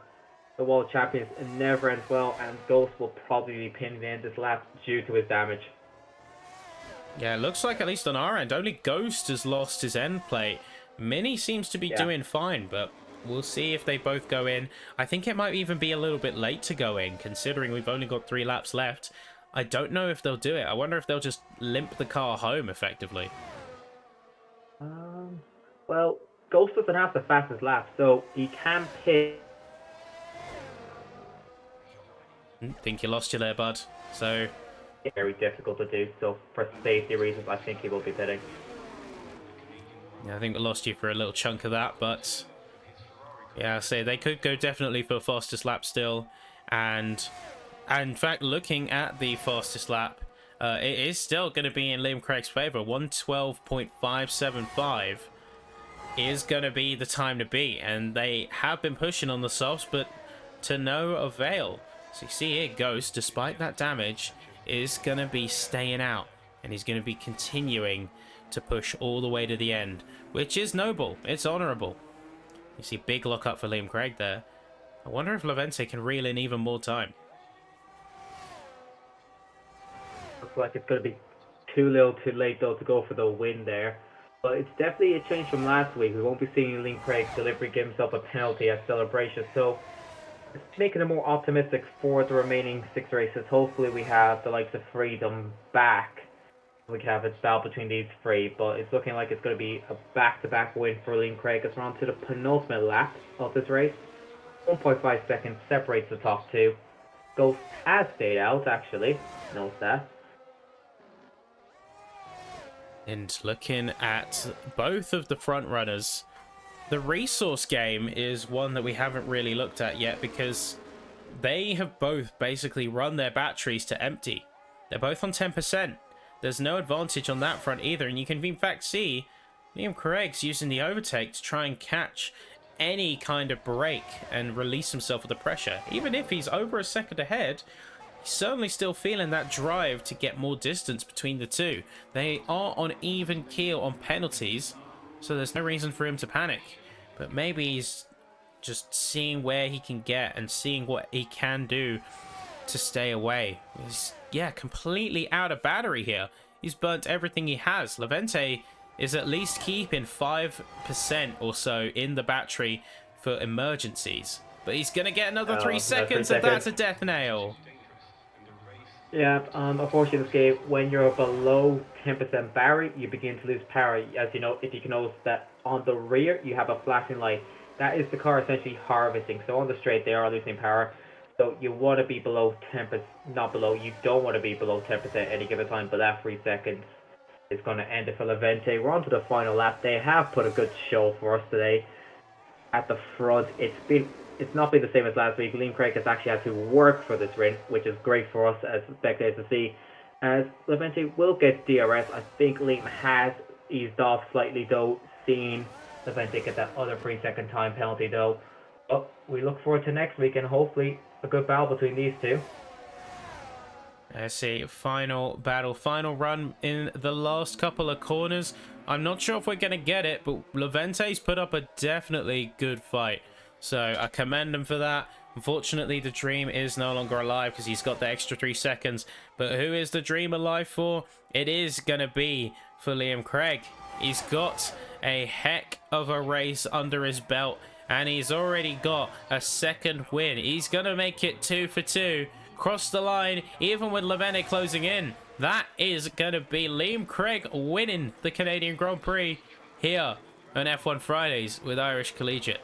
the World Champions, it never ends well, and Ghost will probably be pinning the end of this lap due to his damage. Yeah, it looks like, at least on our end, only Ghost has lost his end plate. Mini seems to be doing fine, but we'll see if they both go in. I think it might even be a little bit late to go in, considering we've only got 3 laps left. I don't know if they'll do it. I wonder if they'll just limp the car home, effectively. Well, Ghost doesn't have the fastest lap, so he can pit. Think you lost you there, bud. So Very difficult to do, so for safety reasons, I think he will be pitting. yeah, I think we lost you for a little chunk of that, but yeah, I say they could go definitely for fastest lap still, and in fact, looking at the fastest lap, it is still going to be in Liam Craig's favour. 1:12.575 is going to be the time to beat, and they have been pushing on the softs, but to no avail. So you see here, Ghost, despite that damage, is going to be staying out, and he's going to be continuing to push all the way to the end, which is noble. It's honourable. You see big lock up for Liam Craig there. I wonder if Levente can reel in even more time. Looks like it's going to be too little too late, though, to go for the win there. But it's definitely a change from last week. We won't be seeing Liam Craig deliberately give himself a penalty at Celebration, so it's making it more optimistic for the remaining 6 races. Hopefully we have the likes of Freedom back. We can have a battle between these 3, but it's looking like it's going to be a back-to-back win for Liam Craig as we're on to the penultimate lap of this race. 1.5 seconds separates the top 2. Ghost has stayed out, actually. Note that. And looking at both of the front runners, the resource game is one that we haven't really looked at yet, because they have both basically run their batteries to empty. They're both on 10%. There's no advantage on that front either, and you can in fact see Liam Craig's using the overtake to try and catch any kind of break and release himself with the pressure. Even if he's over a second ahead, he's certainly still feeling that drive to get more distance between the two. They are on even keel on penalties, so there's no reason for him to panic. But maybe he's just seeing where he can get and seeing what he can do to stay away. He's, yeah, completely out of battery here. He's burnt everything he has. Levente is at least keeping 5% or so in the battery for emergencies. But he's going to get another 3 seconds, and that's a death nail. Yeah, unfortunately in this game, when you're below 10% battery, you begin to lose power. As you know, if you can notice that on the rear, you have a flashing light. That is the car essentially harvesting. So on the straight, they are losing power. So you want to be below 10%, not below, you don't want to be below 10% any given time, but that 3 seconds is going to end it for Levente. We're on to the final lap. They have put a good show for us today. At the front, it's not been the same as last week. Liam Craig has actually had to work for this win, which is great for us as spectators to see. As Levente will get DRS, I think Liam has eased off slightly, though seen Levente get that other 3-second time penalty though. But we look forward to next week and hopefully a good battle between these two. Let's see, final battle, final run in the last couple of corners. I'm not sure if we're going to get it, but Levente's put up a definitely good fight. So I commend him for that. Unfortunately, the Dream is no longer alive because he's got the extra 3 seconds. But who is the Dream alive for? It is going to be for Liam Craig. He's got a heck of a race under his belt, and he's already got a second win. He's going to make it 2 for 2. Cross the line, even with Levente closing in. That is going to be Liam Craig winning the Canadian Grand Prix here on F1 Fridays with Irish Collegiate.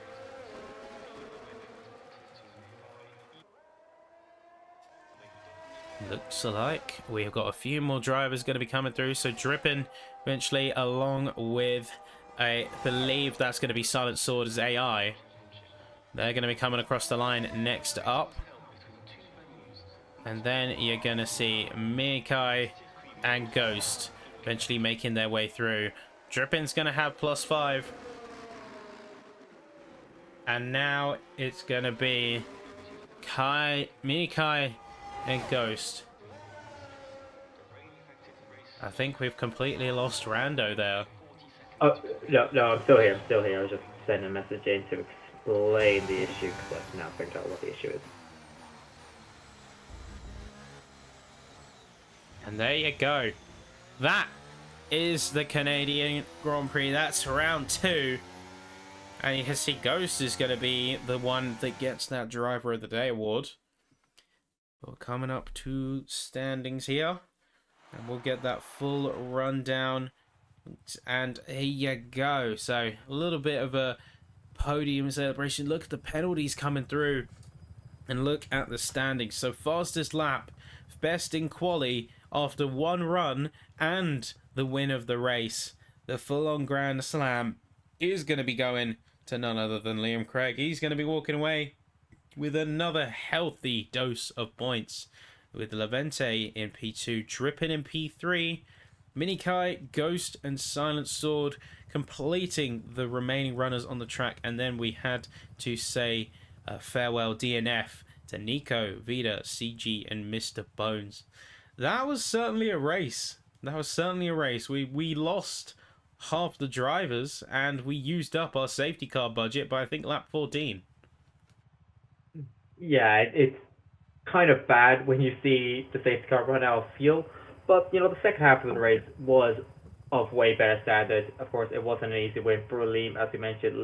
Looks like we've got a few more drivers going to be coming through. So Drippin eventually, along with, I believe that's going to be Silent Sword's AI. They're going to be coming across the line next up. And then you're going to see Mikai and Ghost eventually making their way through. Drippin's going to have +5. And now it's going to be Mikai and Ghost. I think we've completely lost Rando there. Oh, no, I'm still here. I was just sending a message in to explain the issue because I've now figured out what the issue is. And there you go. That is the Canadian Grand Prix. That's round 2. And you can see Ghost is going to be the one that gets that Driver of the Day award. We're coming up to standings here. And we'll get that full rundown. And here you go. So a little bit of a podium celebration. Look at the penalties coming through. And look at the standings. So fastest lap, best in quali after 1 run and the win of the race. The full-on Grand Slam is going to be going to none other than Liam Craig. He's going to be walking away with another healthy dose of points, with Levente in P2, Drippin in P3, Minikai, Ghost and Silent Sword completing the remaining runners on the track. And then we had to say farewell DNF to Nico, Vida, CG and Mr. Bones. That was certainly a race. We lost half the drivers and we used up our safety car budget by I think lap 14. Yeah, it's kind of bad when you see the safety car run out of fuel. But, you know, the second half of the race was of way better standard. Of course, it wasn't an easy win for Liam. As you mentioned,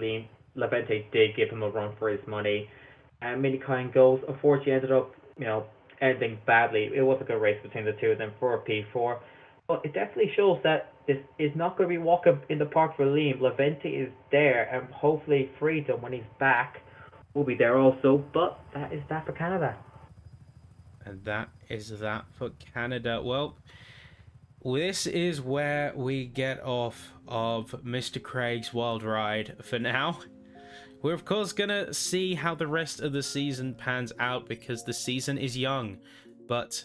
Levente did give him a run for his money. And Minikai and Goals, unfortunately, ended up, you know, ending badly. It was a good race between the two of them for a P4. But it definitely shows that this is not going to be walking in the park for Liam. Levente is there, and hopefully Freedom, when he's back, will be there also. But that is that for Canada. And that is that for Canada. Well, this is where we get off of Mr. Craig's wild ride for now. We're of course gonna see how the rest of the season pans out because the season is young, but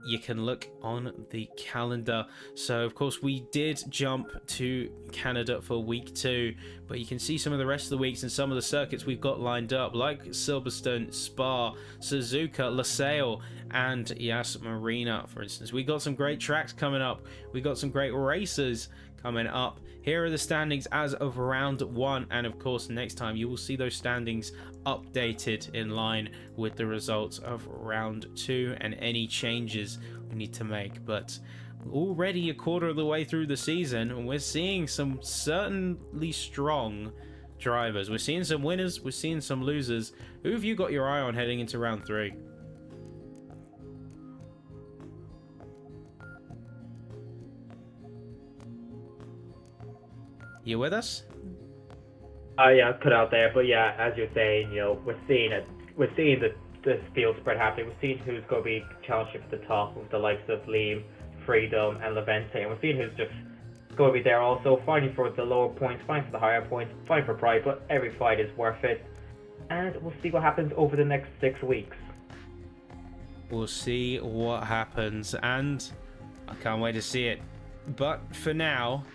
you can look on the calendar. So of course we did jump to Canada for week 2, but you can see some of the rest of the weeks and some of the circuits we've got lined up, like Silverstone, Spa, Suzuka, Losail and Yas Marina, for instance. We got some great tracks coming up, we got some great races coming up. Here are the standings as of round 1, and of course next time you will see those standings updated in line with the results of round 2 and any changes we need to make. But already a quarter of the way through the season and we're seeing some certainly strong drivers. We're seeing some winners, we're seeing some losers. Who have you got your eye on heading into round 3? You with us? Yeah, cut out there. But yeah, as you're saying, you know, we're seeing the field spread happening. We're seeing who's going to be challenging for the top with the likes of Liam, Freedom, and Levente, and we're seeing who's just going to be there also, fighting for the lower points, fighting for the higher points, fighting for pride. But every fight is worth it, and we'll see what happens over the next 6 weeks. We'll see what happens, and I can't wait to see it. But for now,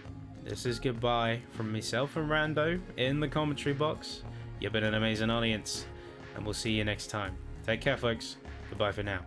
this is goodbye from myself and Rando in the commentary box. You've been an amazing audience, and we'll see you next time. Take care, folks. Goodbye for now.